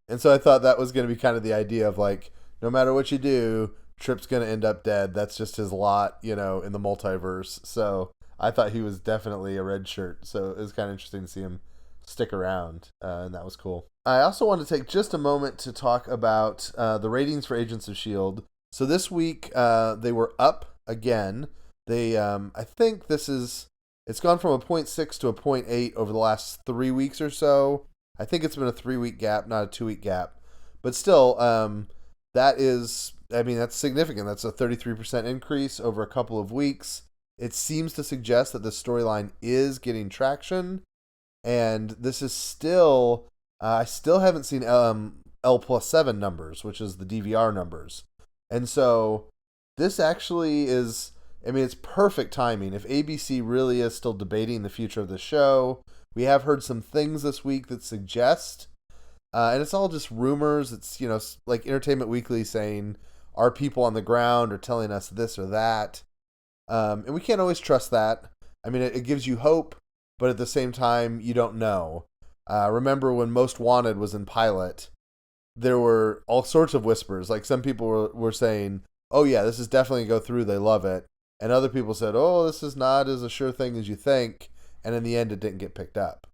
And so I thought that was going to be kind of the idea of like, no matter what you do, Trip's going to end up dead. That's just his lot, you know, in the multiverse. So I thought he was definitely a red shirt. So it was kind of interesting to see him stick around, and that was cool. I also want to take just a moment to talk about the ratings for Agents of S.H.I.E.L.D. So this week, they were up again. They, I think it's gone from a 0.6 to a 0.8 over the last 3 weeks or so. I think it's been a 3-week gap, not a 2-week gap. But still, that's significant. That's a 33% increase over a couple of weeks. It seems to suggest that the storyline is getting traction. And this is still, I still haven't seen L+7 numbers, which is the DVR numbers. And so this actually is, it's perfect timing. If ABC really is still debating the future of the show, we have heard some things this week that suggest, and it's all just rumors. It's, like Entertainment Weekly saying our people on the ground are telling us this or that. And we can't always trust that. It gives you hope, but at the same time, you don't know. Remember when Most Wanted was in pilot, there were all sorts of whispers. Like some people were saying, oh yeah, this is definitely go through. They love it. And other people said, oh, this is not as a sure thing as you think. And in the end, it didn't get picked up.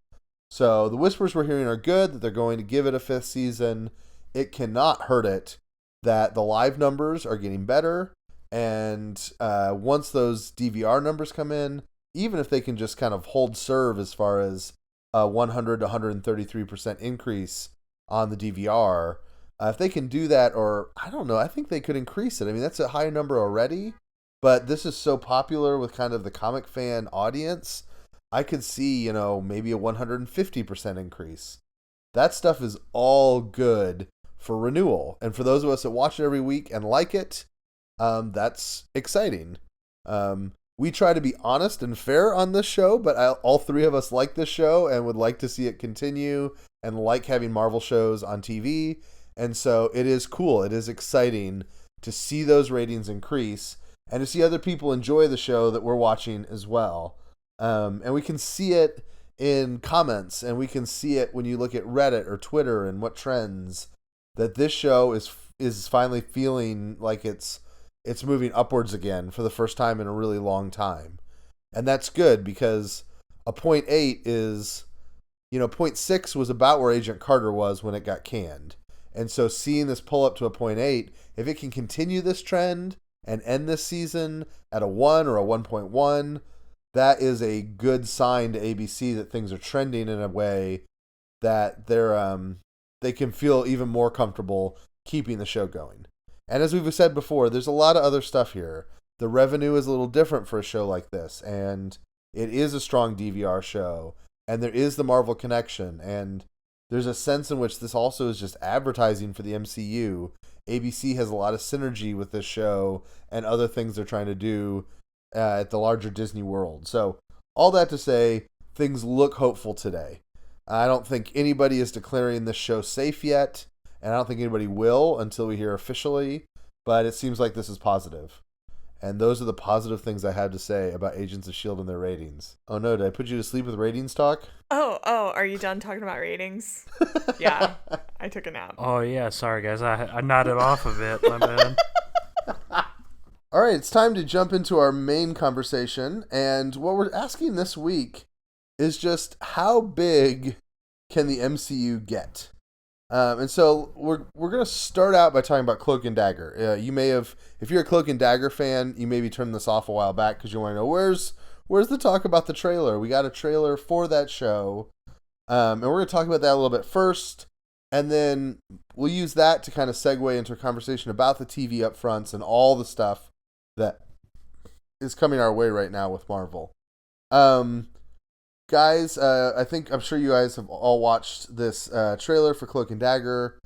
So the whispers we're hearing are good, that they're going to give it a 5th season. It cannot hurt it that the live numbers are getting better. And once those DVR numbers come in, even if they can just kind of hold serve as far as 100 to 133% increase on the DVR, if they can do that, or I don't know, I think they could increase it. That's a high number already, but this is so popular with kind of the comic fan audience. I could see, maybe a 150% increase. That stuff is all good for Renewal. And for those of us that watch it every week and like it, that's exciting. We try to be honest and fair on this show, but all 3 of us like this show and would like to see it continue and like having Marvel shows on TV. And so it is cool. It is exciting to see those ratings increase and to see other people enjoy the show that we're watching as well. And we can see it in comments, and we can see it when you look at Reddit or Twitter and what trends, that this show is finally feeling like it's moving upwards again for the first time in a really long time. And that's good, because a 0.8 is, 0.6 was about where Agent Carter was when it got canned. And so seeing this pull up to a 0.8, if it can continue this trend and end this season at a 1 or a 1.1, that is a good sign to ABC that things are trending in a way that they're they can feel even more comfortable keeping the show going. And as we've said before, there's a lot of other stuff here. The revenue is a little different for a show like this, and it is a strong DVR show, and there is the Marvel connection, and there's a sense in which this also is just advertising for the MCU. ABC has a lot of synergy with this show and other things they're trying to do at the larger Disney world. So all that to say, things look hopeful today. I don't think anybody is declaring this show safe yet, and I don't think anybody will until we hear officially, but it seems like this is positive. And those are the positive things I have to say about Agents of S.H.I.E.L.D. and their ratings. Oh no, did I put you to sleep with ratings talk? Oh, are you done talking about ratings? Yeah, I took a nap. Oh yeah, sorry guys, I nodded off of it, my man. All right, it's time to jump into our main conversation, and what we're asking this week is just how big can the MCU get? And so we're going to start out by talking about Cloak and Dagger. You may have, if you're a Cloak and Dagger fan, you maybe turned this off a while back because you want to know where's the talk about the trailer. We got a trailer for that show, and we're going to talk about that a little bit first, and then we'll use that to kind of segue into a conversation about the TV upfronts and all the stuff that is coming our way right now with Marvel. Guys, I'm sure you guys have all watched this trailer for Cloak and Dagger.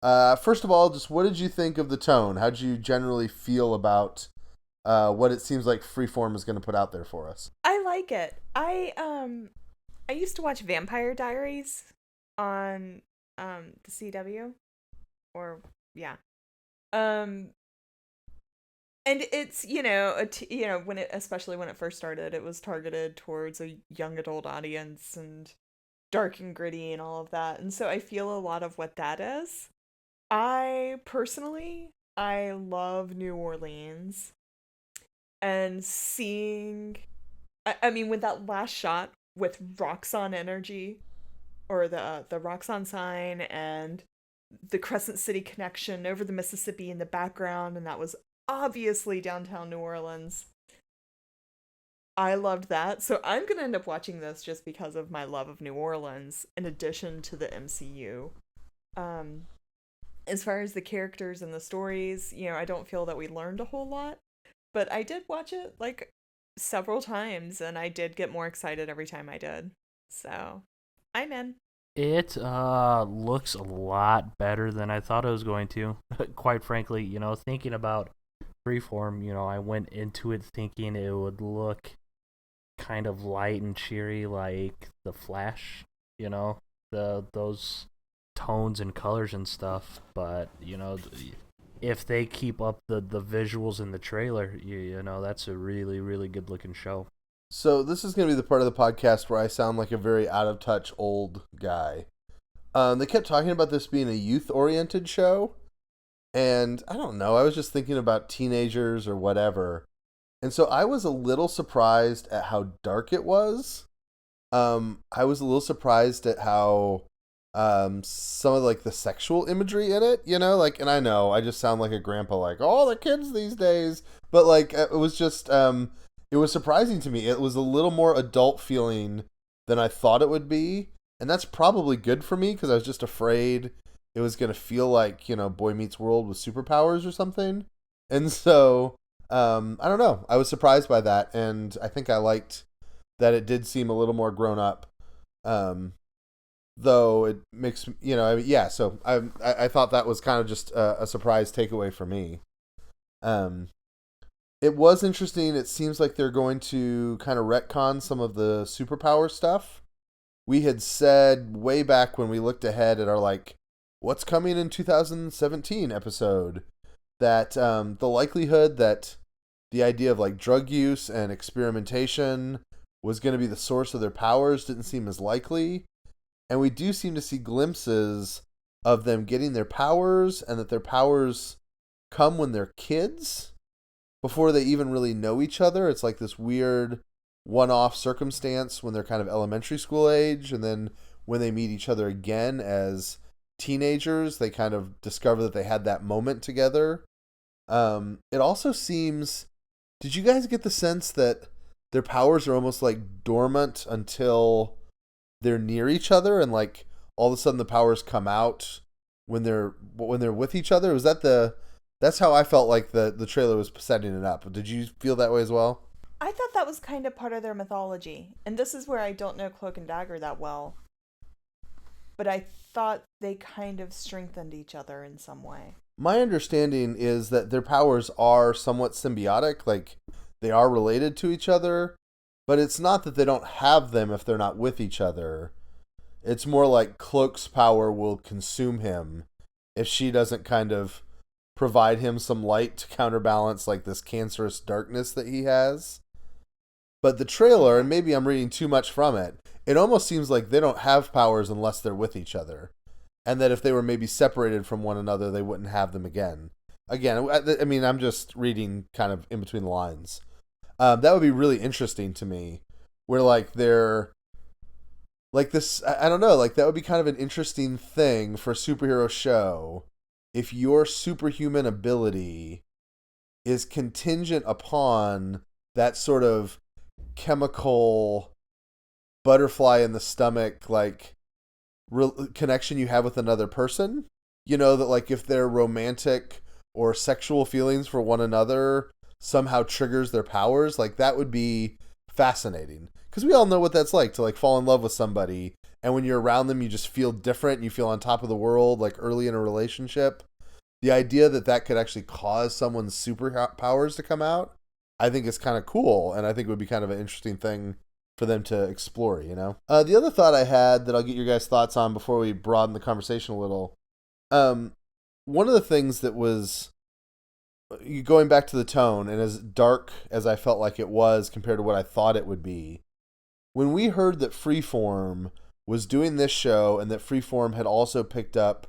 First of all, just what did you think of the tone? How did you generally feel about what it seems like Freeform is going to put out there for us? I like it. I used to watch Vampire Diaries on the CW, or yeah. And it's, especially when it first started, it was targeted towards a young adult audience and dark and gritty and all of that. And so I feel a lot of what that is. I love New Orleans. And seeing, with that last shot with Roxxon energy, or the Roxxon sign and the Crescent City connection over the Mississippi in the background, and that was obviously downtown New Orleans. I loved that. So I'm going to end up watching this just because of my love of New Orleans, in addition to the MCU. As far as the characters and the stories, I don't feel that we learned a whole lot, but I did watch it like several times, and I did get more excited every time I did. So I'm in. It looks a lot better than I thought it was going to. Quite frankly, thinking about Freeform, I went into it thinking it would look kind of light and cheery like The Flash, those tones and colors and stuff. But, if they keep up the visuals in the trailer, that's a really, really good looking show. So this is going to be the part of the podcast where I sound like a very out-of-touch old guy. They kept talking about this being a youth-oriented show, and I don't know, I was just thinking about teenagers or whatever. And so I was a little surprised at how dark it was. I was a little surprised at how some of the sexual imagery in it, and I know I just sound like a grandpa, like, oh, the kids these days. But it was just... it was surprising to me. It was a little more adult feeling than I thought it would be. And that's probably good for me because I was just afraid it was going to feel like, Boy Meets World with superpowers or something. And so, I don't know. I was surprised by that. And I think I liked that it did seem a little more grown up. Though it makes, so I thought that was kind of just a surprise takeaway for me. It was interesting. It seems like they're going to kind of retcon some of the superpower stuff. We had said way back when we looked ahead at our, what's coming in 2017 episode, that the likelihood that the idea of, drug use and experimentation was going to be the source of their powers didn't seem as likely. And we do seem to see glimpses of them getting their powers, and that their powers come when they're kids, before they even really know each other. It's like this weird one-off circumstance when they're kind of elementary school age, and then when they meet each other again as teenagers, they kind of discover that they had that moment together. It also seems... Did you guys get the sense that their powers are almost dormant until they're near each other, and all of a sudden the powers come out when they're with each other? That's how I felt like the trailer was setting it up. Did you feel that way as well? I thought that was kind of part of their mythology. And this is where I don't know Cloak and Dagger that well. But I thought they kind of strengthened each other in some way. My understanding is that their powers are somewhat symbiotic, like they are related to each other, but it's not that they don't have them if they're not with each other. It's more like Cloak's power will consume him if she doesn't kind of provide him some light to counterbalance like this cancerous darkness that he has. But the trailer, and maybe I'm reading too much from it, it almost seems like they don't have powers unless they're with each other. And that if they were maybe separated from one another, they wouldn't have them again. Again, I mean, I'm just reading kind of in between the lines. That would be really interesting to me. Where, like, they're... Like this, I don't know, like that would be kind of an interesting thing for a superhero show if your superhuman ability is contingent upon that sort of chemical butterfly in the stomach, like connection you have with another person. You know, that like if their romantic or sexual feelings for one another somehow triggers their powers, like that would be fascinating. Because we all know what that's like to like fall in love with somebody, and when you're around them, you just feel different. And you feel on top of the world, like early in a relationship. The idea that could actually cause someone's superpowers to come out, I think is kind of cool, and I think it would be kind of an interesting thing for them to explore. You know, the other thought I had that I'll get your guys' thoughts on before we broaden the conversation a little. One of the things that was going back to the tone, and as dark as I felt like it was compared to what I thought it would be. When we heard that Freeform was doing this show and that Freeform had also picked up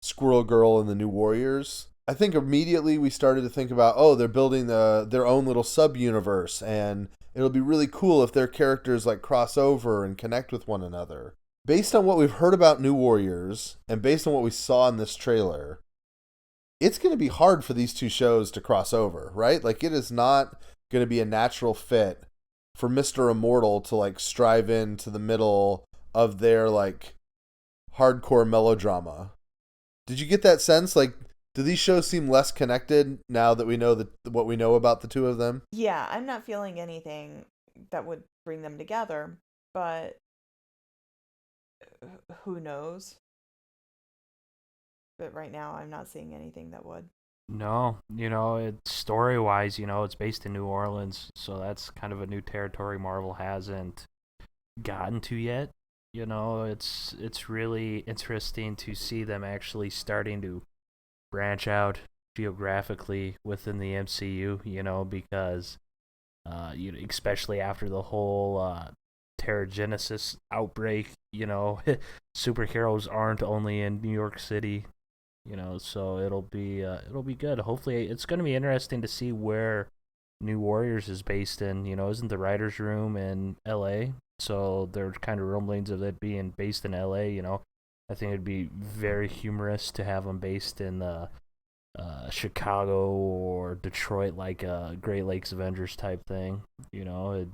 Squirrel Girl and the New Warriors, I think immediately we started to think about, oh, they're building their own little sub-universe, and it'll be really cool if their characters like cross over and connect with one another. Based on what we've heard about New Warriors, and based on what we saw in this trailer, it's going to be hard for these two shows to cross over, right? Like, it is not going to be a natural fit for Mr. Immortal to like strive into the middle of their like hardcore melodrama. Did you get that sense? Like, do these shows seem less connected now that we know what we know about the two of them? Yeah, I'm not feeling anything that would bring them together, but who knows? But right now, I'm not seeing anything that would. No, it's story-wise, it's based in New Orleans, so that's kind of a new territory Marvel hasn't gotten to yet. It's really interesting to see them actually starting to branch out geographically within the MCU, because, especially after the whole Terrigenesis outbreak, superheroes aren't only in New York City. So it'll be good. Hopefully, it's going to be interesting to see where New Warriors is based in. Isn't the writers' room in L.A.? So there's kind of rumblings of it being based in L.A. I think it'd be very humorous to have them based in Chicago or Detroit, like a Great Lakes Avengers type thing. It'd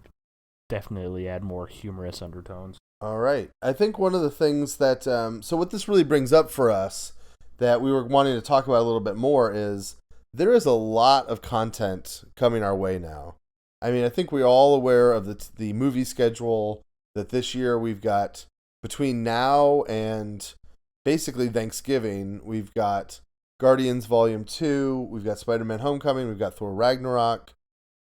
definitely add more humorous undertones. All right. I think one of the things that so what this really brings up for us that we were wanting to talk about a little bit more is there is a lot of content coming our way now. I mean, I think we're all aware of the movie schedule that this year we've got between now and basically Thanksgiving. We've got Guardians Volume 2, we've got Spider-Man Homecoming, we've got Thor Ragnarok.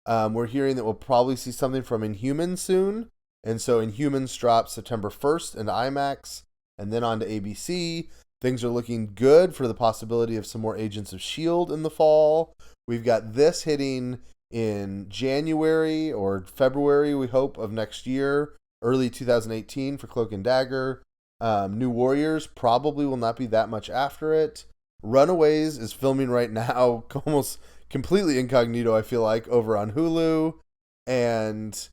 We're hearing that we'll probably see something from Inhumans soon. And so Inhumans drops September 1st into IMAX and then on to ABC. Things are looking good for the possibility of some more Agents of S.H.I.E.L.D. in the fall. We've got this hitting in January or February, we hope, of next year, early 2018 for Cloak and Dagger. New Warriors probably will not be that much after it. Runaways is filming right now, almost completely incognito, I feel like, over on Hulu. And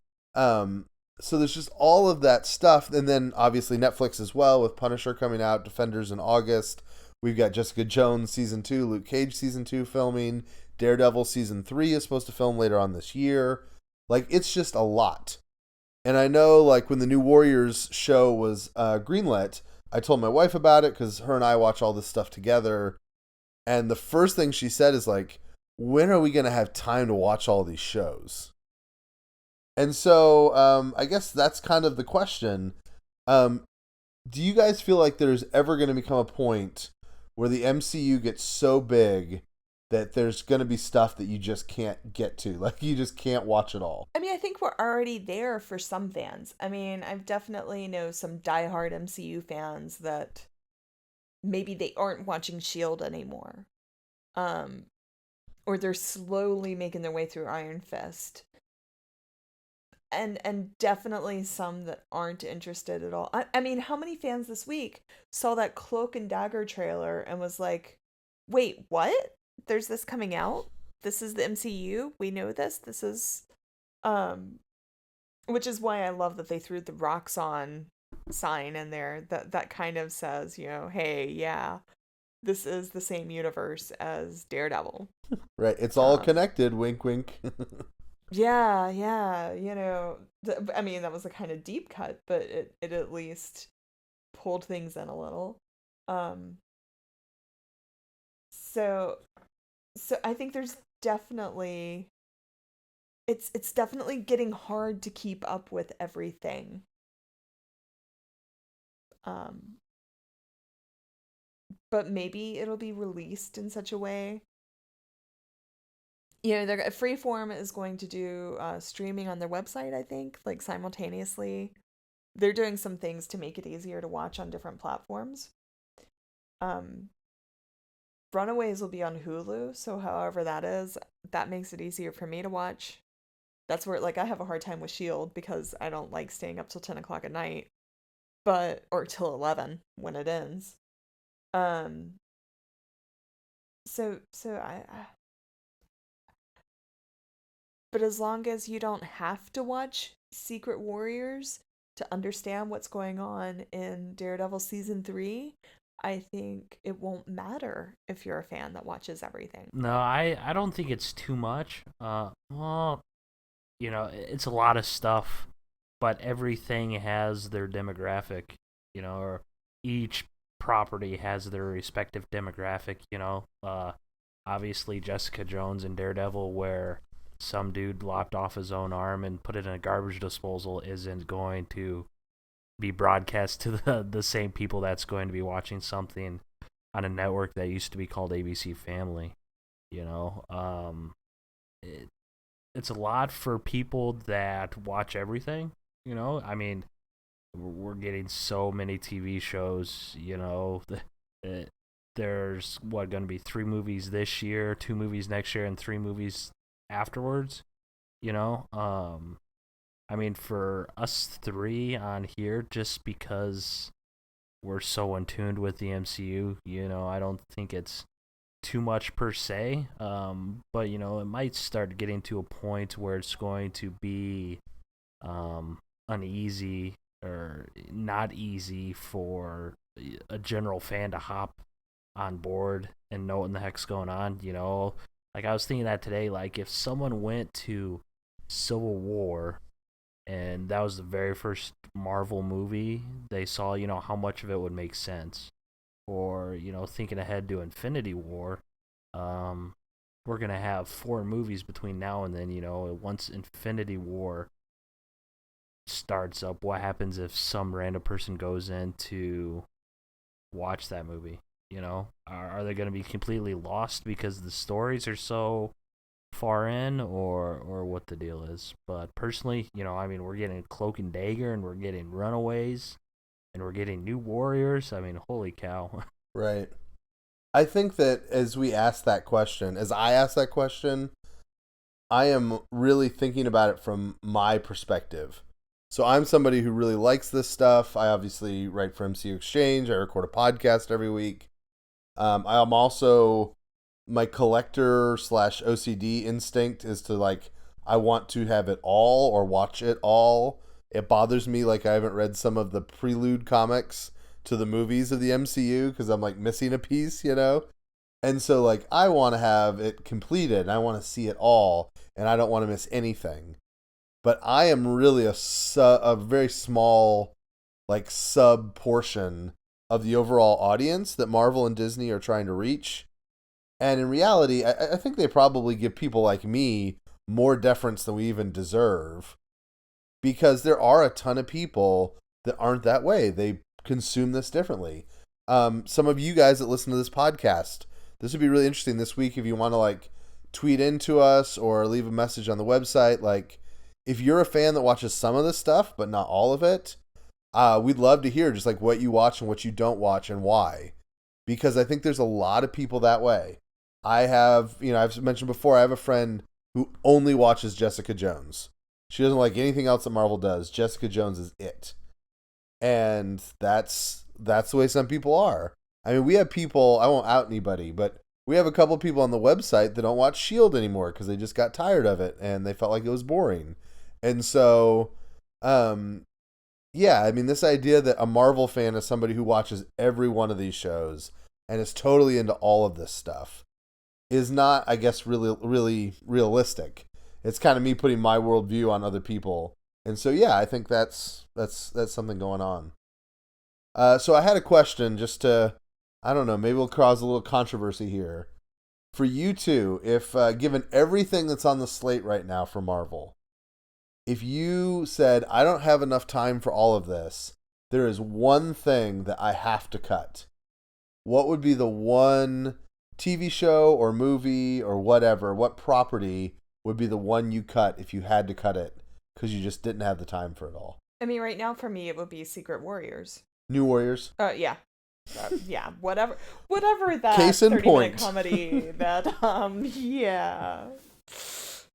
so there's just all of that stuff. And then obviously Netflix as well, with Punisher coming out, Defenders in August. We've got Jessica Jones Season 2, Luke Cage Season 2 filming. Daredevil Season 3 is supposed to film later on this year. Like, it's just a lot. And I know, like, when the New Warriors show was greenlit, I told my wife about it because her and I watch all this stuff together. And the first thing she said is like, when are we going to have time to watch all these shows? And so I guess that's kind of the question. Do you guys feel like there's ever going to become a point where the MCU gets so big that there's going to be stuff that you just can't get to? Like, you just can't watch it all. I mean, I think we're already there for some fans. I mean, I've definitely know some diehard MCU fans that maybe they aren't watching S.H.I.E.L.D. anymore. Or they're slowly making their way through Iron Fist. And definitely some that aren't interested at all. I mean, how many fans this week saw that Cloak and Dagger trailer and was like, wait, what? There's this coming out? This is the MCU? We know this? This is... Which is why I love that they threw the rocks on sign in there. That kind of says, you know, hey, yeah, this is the same universe as Daredevil. Right. It's all connected. Wink, wink. Yeah, you know, I mean, that was a kind of deep cut, but it at least pulled things in a little. So I think there's definitely, it's definitely getting hard to keep up with everything. But maybe it'll be released in such a way. You know, Freeform is going to do streaming on their website, I think, like simultaneously. They're doing some things to make it easier to watch on different platforms. Runaways will be on Hulu, so however that is, that makes it easier for me to watch. That's where, like, I have a hard time with S.H.I.E.L.D. because I don't like staying up till 10 o'clock at night, or till 11 when it ends. So but as long as you don't have to watch Secret Warriors to understand what's going on in Daredevil Season 3, I think it won't matter if you're a fan that watches everything. No, I don't think it's too much. Well, you know, it's a lot of stuff, but everything has their demographic, you know, or each property has their respective demographic, you know. Obviously Jessica Jones and Daredevil, where some dude lopped off his own arm and put it in a garbage disposal, isn't going to be broadcast to the same people that's going to be watching something on a network that used to be called ABC Family. You know, it's a lot for people that watch everything. You know, I mean, we're getting so many TV shows. You know, there's going to be 3 movies this year, 2 movies next year, and 3 movies afterwards. You know, I mean, for us 3 on here, just because we're so in tune with the MCU, you know, I don't think it's too much per se. But, you know, it might start getting to a point where it's going to be uneasy or not easy for a general fan to hop on board and know what the heck's going on, you know. Like, I was thinking that today, like, if someone went to Civil War and that was the very first Marvel movie they saw, you know, how much of it would make sense. Or, you know, thinking ahead to Infinity War, we're going to have 4 movies between now and then, you know. Once Infinity War starts up, what happens if some random person goes in to watch that movie? You know, are they going to be completely lost because the stories are so far in, or what the deal is? But personally, you know, I mean, we're getting Cloak and Dagger, and we're getting Runaways, and we're getting New Warriors. I mean, holy cow. Right. I think that as I ask that question, I am really thinking about it from my perspective. So I'm somebody who really likes this stuff. I obviously write for MCUExchange. I record a podcast every week. I'm also, my collector / OCD instinct is to, like, I want to have it all or watch it all. It bothers me, like, I haven't read some of the prelude comics to the movies of the MCU because I'm, like, missing a piece, you know? And so, like, I want to have it completed. I want to see it all, and I don't want to miss anything. But I am really a very small, like, sub portion of the overall audience that Marvel and Disney are trying to reach. And in reality, I think they probably give people like me more deference than we even deserve, because there are a ton of people that aren't that way. They consume this differently. Some of you guys that listen to this podcast, this would be really interesting this week if you want to like tweet into us or leave a message on the website. Like, if you're a fan that watches some of this stuff but not all of it, we'd love to hear just like what you watch and what you don't watch and why, because I think there's a lot of people that way. I have, I've mentioned before, I have a friend who only watches Jessica Jones. She doesn't like anything else that Marvel does. Jessica Jones is it. And that's the way some people are. I mean, we have people, I won't out anybody, but we have a couple of people on the website that don't watch S.H.I.E.L.D. anymore because they just got tired of it and they felt like it was boring. And so, yeah, I mean, this idea that a Marvel fan is somebody who watches every one of these shows and is totally into all of this stuff is not, I guess, really, really realistic. It's kind of me putting my worldview on other people. And so, yeah, I think that's something going on. So I had a question just to, I don't know, maybe we'll cause a little controversy here. For you two, if given everything that's on the slate right now for Marvel, if you said, I don't have enough time for all of this, there is one thing that I have to cut, what would be the one TV show or movie or whatever, what property would be the one you cut if you had to cut it because you just didn't have the time for it all? I mean, right now for me, it would be Secret Warriors. New Warriors? Yeah. Yeah, whatever that Case in 30-minute point. comedy that, yeah.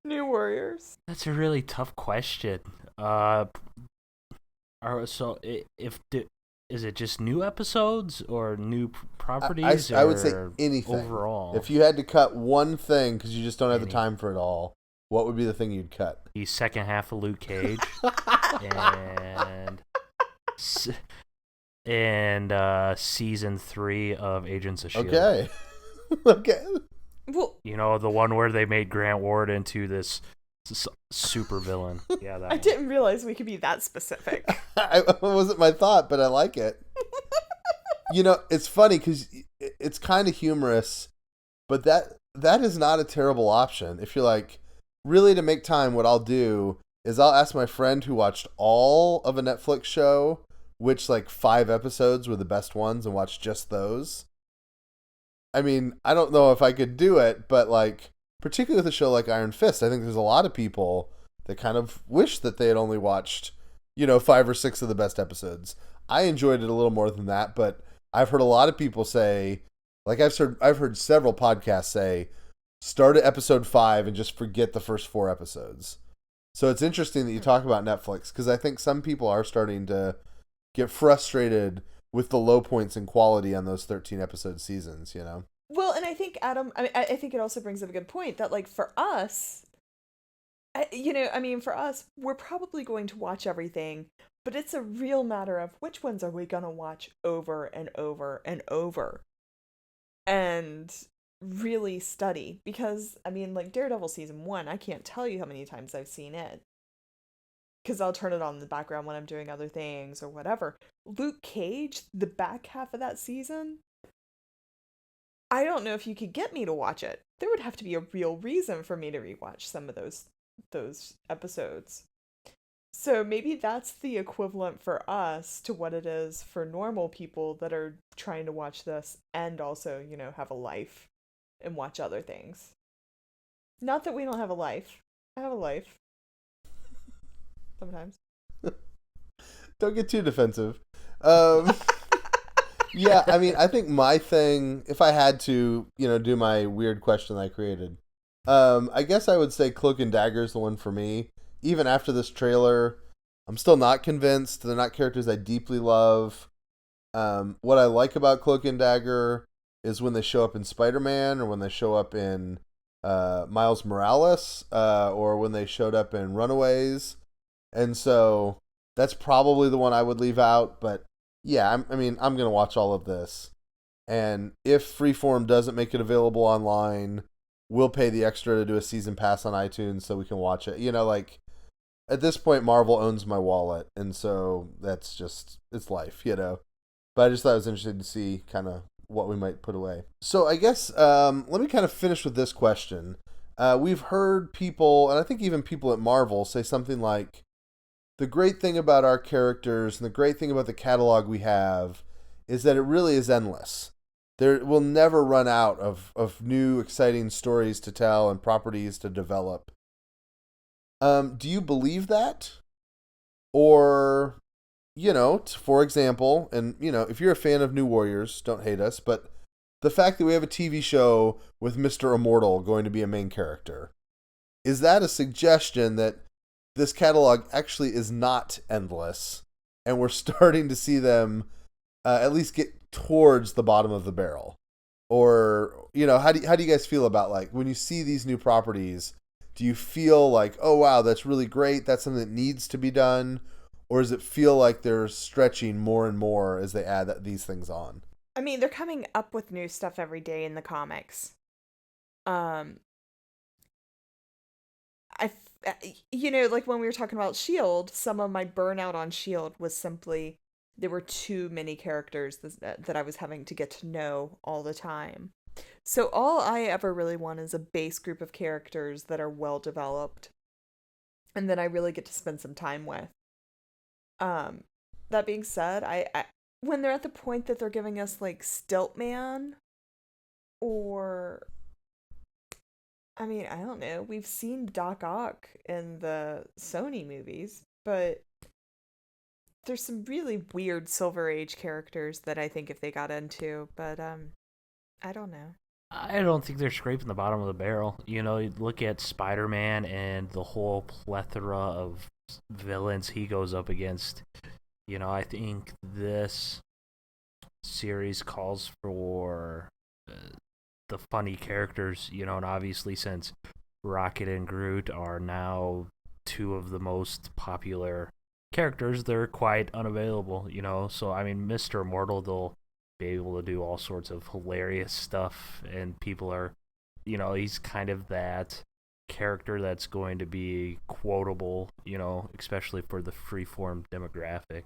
New Warriors. That's a really tough question. Is it just new episodes or new properties? I would say anything. Overall. If you had to cut one thing because you just don't have the time for it all, what would be the thing you'd cut? The second half of Luke Cage. and season 3 of Agents of S.H.I.E.L.D. Okay. Okay. Well, the one where they made Grant Ward into this super villain. Yeah, that I didn't realize we could be that specific. It wasn't my thought, but I like it. It's funny because it's kind of humorous, but that is not a terrible option. If you're like, really to make time, what I'll do is I'll ask my friend who watched all of a Netflix show which like 5 episodes were the best ones and watch just those. I mean, I don't know if I could do it, but like, particularly with a show like Iron Fist, I think there's a lot of people that kind of wish that they had only watched, 5 or 6 of the best episodes. I enjoyed it a little more than that, but I've heard a lot of people say, like I've heard several podcasts say, start at episode 5 and just forget the first 4 episodes. So it's interesting that you talk about Netflix, because I think some people are starting to get frustrated with the low points in quality on those 13 episode seasons, Well, and I think, Adam, I think it also brings up a good point that, like, for us, for us, we're probably going to watch everything, but it's a real matter of which ones are we going to watch over and over and over and really study. Because, like, Daredevil season 1, I can't tell you how many times I've seen it. Because I'll turn it on in the background when I'm doing other things or whatever. Luke Cage, the back half of that season, I don't know if you could get me to watch it. There would have to be a real reason for me to rewatch some of those episodes. So maybe that's the equivalent for us to what it is for normal people that are trying to watch this and also, have a life and watch other things. Not that we don't have a life. I have a life. Sometimes. Don't get too defensive. Yeah, I think my thing, if I had to, do my weird question I created, I guess I would say Cloak and Dagger is the one for me. Even after this trailer, I'm still not convinced. They're not characters I deeply love. What I like about Cloak and Dagger is when they show up in Spider-Man, or when they show up in Miles Morales, or when they showed up in Runaways. And so that's probably the one I would leave out. But yeah, I'm going to watch all of this. And if Freeform doesn't make it available online, we'll pay the extra to do a season pass on iTunes so we can watch it. Like, at this point, Marvel owns my wallet. And so that's just, it's life, But I just thought it was interesting to see kind of what we might put away. So I guess let me kind of finish with this question. We've heard people, and I think even people at Marvel, say something like, the great thing about our characters and the great thing about the catalog we have is that it really is endless. There will never run out of new, exciting stories to tell and properties to develop. Do you believe that? Or, for example, and, if you're a fan of New Warriors, don't hate us, but the fact that we have a TV show with Mr. Immortal going to be a main character, is that a suggestion that this catalog actually is not endless and we're starting to see them at least get towards the bottom of the barrel? Or, how do you guys feel about, like, when you see these new properties, do you feel like, oh, wow, that's really great, that's something that needs to be done? Or does it feel like they're stretching more and more as they add these things on? I mean, they're coming up with new stuff every day in the comics. Like when we were talking about S.H.I.E.L.D., some of my burnout on S.H.I.E.L.D. was simply there were too many characters that I was having to get to know all the time. So all I ever really want is a base group of characters that are well developed and that I really get to spend some time with. That being said, I when they're at the point that they're giving us like Stiltman, or I mean, I don't know, we've seen Doc Ock in the Sony movies, but there's some really weird Silver Age characters that I think if they got into, but I don't know. I don't think they're scraping the bottom of the barrel. You look at Spider-Man and the whole plethora of villains he goes up against. I think this series calls for the funny characters, and obviously since Rocket and Groot are now two of the most popular characters, they're quite unavailable, So, I mean, Mr. Immortal, they'll be able to do all sorts of hilarious stuff, and people are, he's kind of that character that's going to be quotable, especially for the freeform demographic.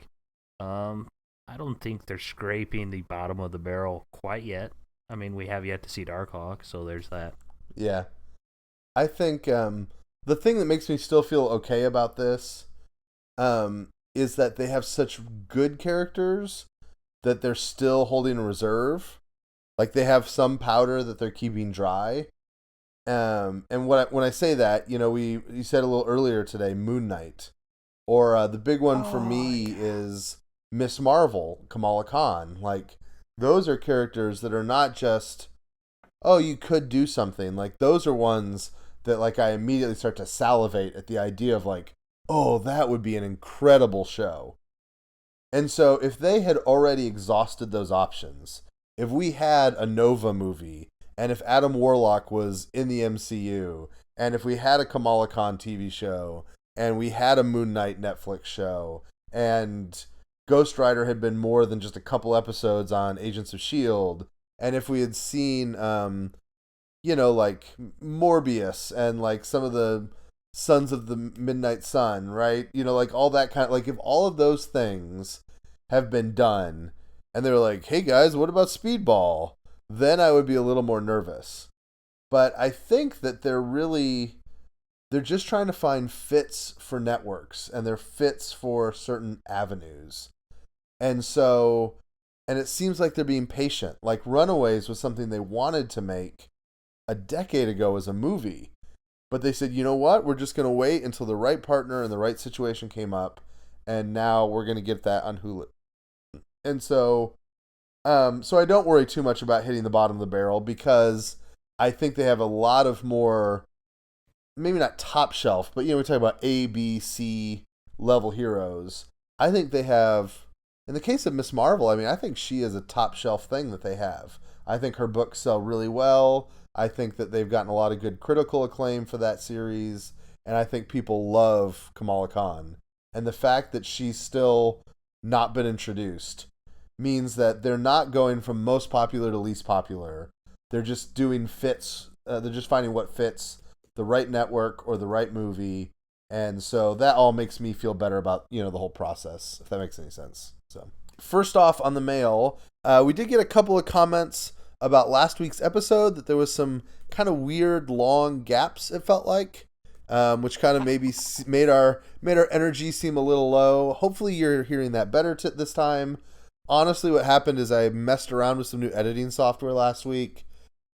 I don't think they're scraping the bottom of the barrel quite yet. I mean, we have yet to see Darkhawk, so there's that. Yeah. I think the thing that makes me still feel okay about this is that they have such good characters that they're still holding a reserve. Like, they have some powder that they're keeping dry. And when I say that, you said a little earlier today, Moon Knight. Or the big one for me is Miss Marvel, Kamala Khan. Like, those are characters that are not just, oh, you could do something. Like, those are ones that, like, I immediately start to salivate at the idea of, like, oh, that would be an incredible show. And so if they had already exhausted those options, if we had a Nova movie, and if Adam Warlock was in the MCU, and if we had a Kamala Khan TV show, and we had a Moon Knight Netflix show, and Ghost Rider had been more than just a couple episodes on Agents of S.H.I.E.L.D., and if we had seen, like Morbius and like some of the Sons of the Midnight Sun, right? Like all that kind of, like if all of those things have been done and they're like, hey guys, what about Speedball? Then I would be a little more nervous. But I think that they're just trying to find fits for networks and they're fits for certain avenues. And it seems like they're being patient. Like Runaways was something they wanted to make a decade ago as a movie. But they said, you know what? We're just going to wait until the right partner and the right situation came up. And now we're going to get that on Hulu. And so I don't worry too much about hitting the bottom of the barrel because I think they have a lot of more, maybe not top shelf, but, we talk about A, B, C level heroes. I think they have, in the case of Miss Marvel, I mean, I think she is a top shelf thing that they have. I think her books sell really well. I think that they've gotten a lot of good critical acclaim for that series, and I think people love Kamala Khan. And the fact that she's still not been introduced means that they're not going from most popular to least popular. They're just doing fits. They're just finding what fits the right network or the right movie. And so that all makes me feel better about, the whole process, if that makes any sense. So first off, on the mail, we did get a couple of comments about last week's episode that there was some kind of weird long gaps, it felt like, which kind of maybe made our energy seem a little low. Hopefully you're hearing that better this time. Honestly, what happened is I messed around with some new editing software last week,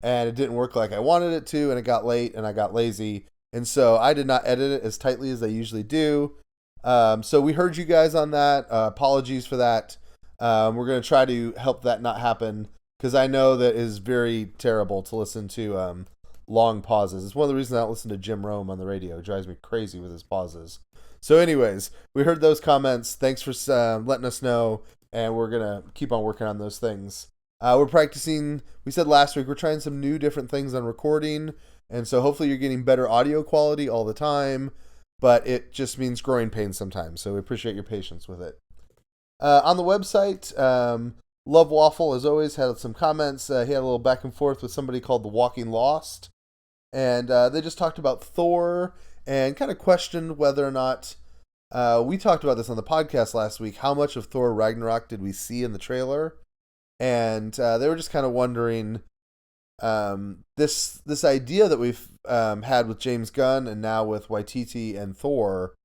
and it didn't work like I wanted it to, and it got late, and I got lazy, and so I did not edit it as tightly as I usually do. So we heard you guys on that. Apologies for that. We're going to try to help that not happen, because I know that it is very terrible to listen to long pauses. It's one of the reasons I don't listen to Jim Rome on the radio. It drives me crazy with his pauses. So anyways, we heard those comments. Thanks for letting us know, and we're going to keep on working on those things. We're practicing, we said last week, we're trying some new different things on recording, and so hopefully you're getting better audio quality all the time, but it just means growing pains sometimes, so we appreciate your patience with it. On the website, Love Waffle, as always, had some comments. He had a little back and forth with somebody called The Walking Lost. And they just talked about Thor and kind of questioned whether or not, we talked about this on the podcast last week, how much of Thor Ragnarok did we see in the trailer? And they were just kind of wondering, this idea that we've had with James Gunn and now with Waititi and Thor,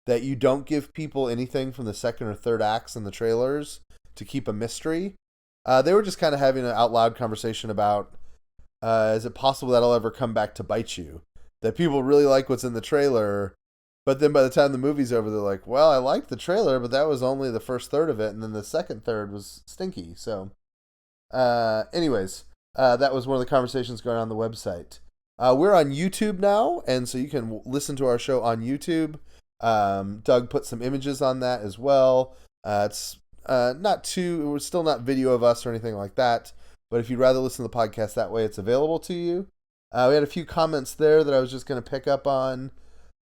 that you don't give people anything from the second or third acts in the trailers to keep a mystery. They were just kind of having an out loud conversation about, is it possible that'll ever come back to bite you? That people really like what's in the trailer, but then by the time the movie's over, they're like, well, I liked the trailer, but that was only the first third of it, and then the second third was stinky. So, anyways, that was one of the conversations going on the website. We're on YouTube now, and so you can listen to our show on YouTube. Doug put some images on that as well. It's we're still not video of us or anything like that, but if you'd rather listen to the podcast that way, it's available to you. We had a few comments there that I was just going to pick up on.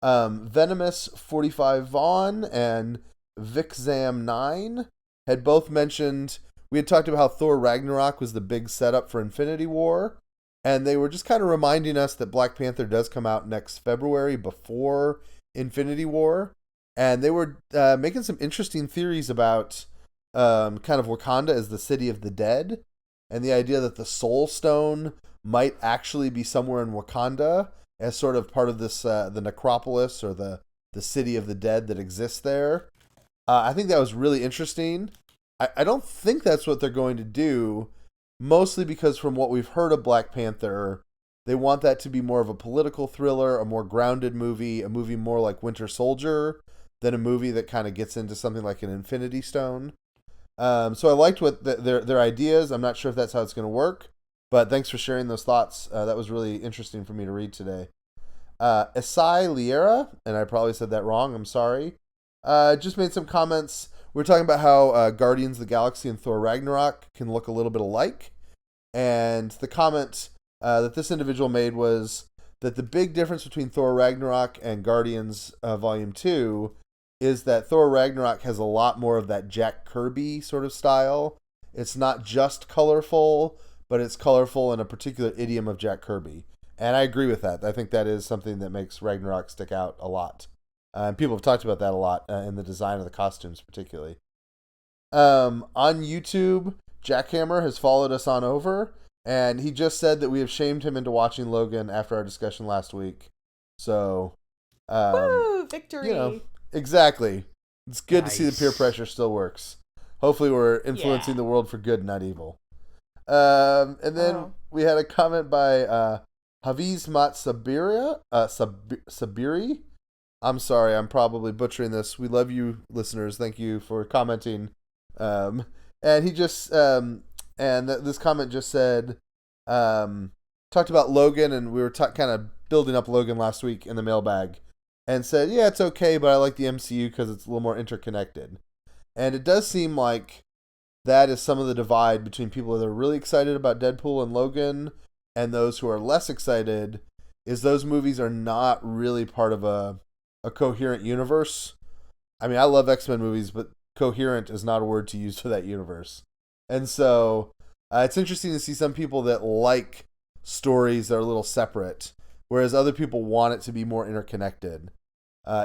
Venomous 45 Vaughn and Vixzam 9 had both mentioned, we had talked about how Thor Ragnarok was the big setup for Infinity War, and they were just kind of reminding us that Black Panther does come out next February before Infinity War, and they were making some interesting theories about kind of Wakanda as the city of the dead, and the idea that the Soul Stone might actually be somewhere in Wakanda as sort of part of this the necropolis or the city of the dead that exists there. I think that was really interesting. I don't think that's what they're going to do, mostly because from what we've heard of Black Panther, they want that to be more of a political thriller, a more grounded movie, a movie more like Winter Soldier than a movie that kind of gets into something like an Infinity Stone. So I liked what their ideas. I'm not sure if that's how it's going to work, but thanks for sharing those thoughts. That was really interesting for me to read today. Esai Liera, and I probably said that wrong, I'm sorry, just made some comments. We were talking about how Guardians of the Galaxy and Thor Ragnarok can look a little bit alike, and the comment that this individual made was that the big difference between Thor Ragnarok and Guardians Volume 2 is that Thor Ragnarok has a lot more of that Jack Kirby sort of style. It's not just colorful, but it's colorful in a particular idiom of Jack Kirby. And I agree with that. I think that is something that makes Ragnarok stick out a lot. And people have talked about that a lot in the design of the costumes particularly. On YouTube, Jackhammer has followed us on over, and he just said that we have shamed him into watching Logan after our discussion last week. So, woo, victory! You know, exactly. It's good to see the peer pressure still works. Hopefully, we're influencing the world for good, not evil. And then we had a comment by Hafiz Sabiri. I'm sorry, I'm probably butchering this. We love you, listeners. Thank you for commenting. And he just this comment just said, talked about Logan, and we were kind of building up Logan last week in the mailbag, and said, yeah, it's okay, but I like the MCU because it's a little more interconnected. And it does seem like that is some of the divide between people that are really excited about Deadpool and Logan and those who are less excited, is those movies are not really part of a coherent universe. I mean, I love X-Men movies, but coherent is not a word to use for that universe. And so it's interesting to see some people that like stories that are a little separate, whereas other people want it to be more interconnected.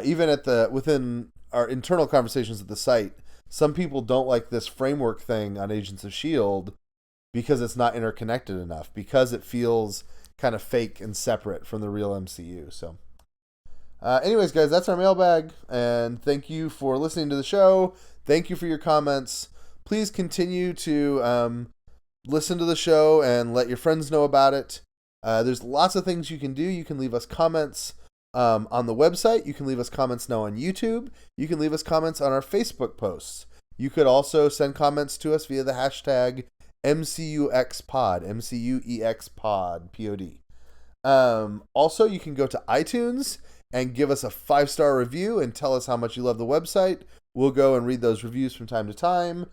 Even within our internal conversations at the site, some people don't like this framework thing on Agents of S.H.I.E.L.D. because it's not interconnected enough, because it feels kind of fake and separate from the real MCU. So, anyways, guys, that's our mailbag, and thank you for listening to the show. Thank you for your comments. Please continue to listen to the show and let your friends know about it. There's lots of things you can do. You can leave us comments on the website. You can leave us comments now on YouTube. You can leave us comments on our Facebook posts. You could also send comments to us via the hashtag MCUExPod, MCUExPod, P-O-D. Also, you can go to iTunes and give us a 5-star review and tell us how much you love the website. We'll go and read those reviews from time to time.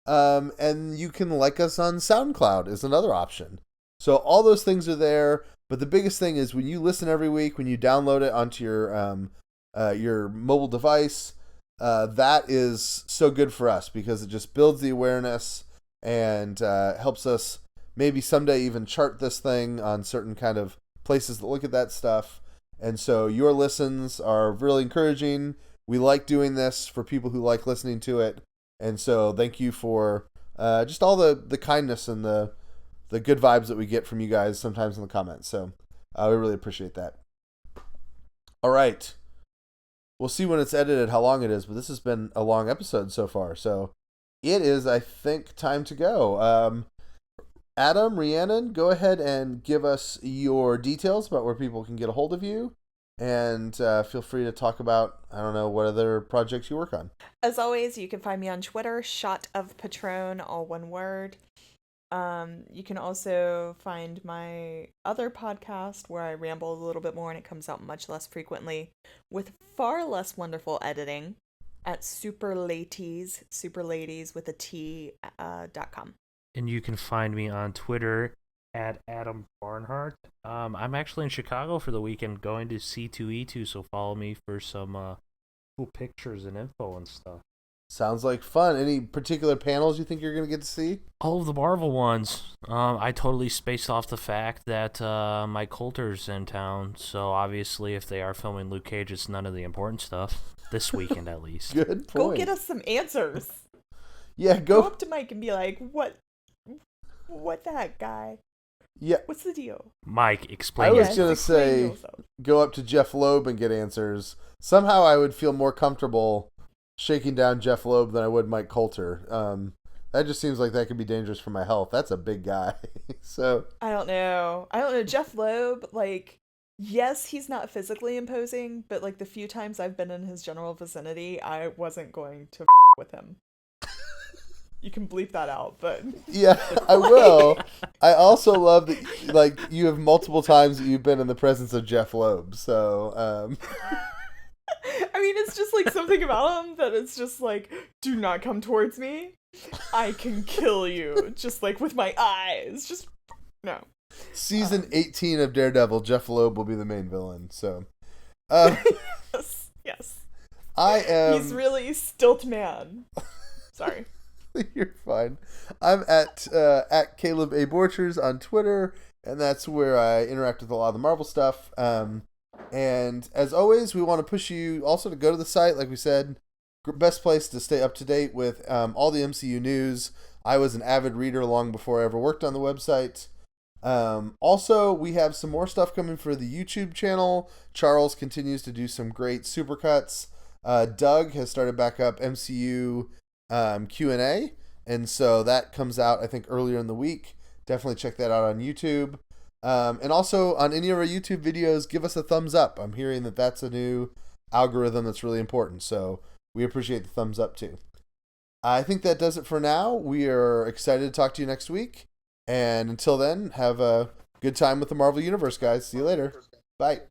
And you can like us on SoundCloud is another option. So all those things are there. But the biggest thing is when you listen every week, when you download it onto your mobile device, that is so good for us because it just builds the awareness and helps us maybe someday even chart this thing on certain kind of places that look at that stuff. And so your listens are really encouraging. We like doing this for people who like listening to it. And so thank you for just all the kindness and the good vibes that we get from you guys sometimes in the comments. So we really appreciate that. All right. We'll see when it's edited how long it is, but this has been a long episode so far. So it is, I think, time to go. Adam, Rhiannon, go ahead and give us your details about where people can get a hold of you. And feel free to talk about, I don't know, what other projects you work on. As always, you can find me on Twitter, Shot of Patron, all one word. You can also find my other podcast where I ramble a little bit more and it comes out much less frequently with far less wonderful editing at superladies with a T, .com. And you can find me on Twitter at Adam Barnhart. I'm actually in Chicago for the weekend going to C2E2, so follow me for some cool pictures and info and stuff. Sounds like fun. Any particular panels you think you're going to get to see? All of the Marvel ones. I totally spaced off the fact that Mike Coulter's in town, so obviously if they are filming Luke Cage, it's none of the important stuff. This weekend, at least. Good point. Go get us some answers. Yeah, Go up to Mike and be like, what the heck, guy? Yeah. What's the deal? Mike, explain. I was going to say, go up to Jeph Loeb and get answers. Somehow I would feel more comfortable shaking down Jeph Loeb than I would Mike Coulter. That just seems like that could be dangerous for my health. That's a big guy. So I don't know. Jeph Loeb, like, yes, he's not physically imposing, but like the few times I've been in his general vicinity, I wasn't going to with him. You can bleep that out, but yeah, I will. I also love that, like, you have multiple times that you've been in the presence of Jeph Loeb. So, I mean, it's just like something about him that it's just like, do not come towards me. I can kill you, just like with my eyes. Just no. Season 18 of Daredevil, Jeph Loeb will be the main villain. So, yes. He's really stilt man. Sorry. You're fine. I'm at Caleb A. Borchers on Twitter, and that's where I interact with a lot of the Marvel stuff. And as always, we want to push you also to go to the site, like we said. Best place to stay up to date with all the MCU news. I was an avid reader long before I ever worked on the website. Also, we have some more stuff coming for the YouTube channel. Charles continues to do some great supercuts. Doug has started back up MCU Q&A, and so that comes out I think earlier in the week. Definitely check that out on YouTube, and also on any of our YouTube videos, give us a thumbs up. I'm hearing that that's a new algorithm that's really important, so we appreciate the thumbs up too. I think that does it for now. We are excited to talk to you next week, and until then, have a good time with the Marvel Universe, guys. See you later. Bye.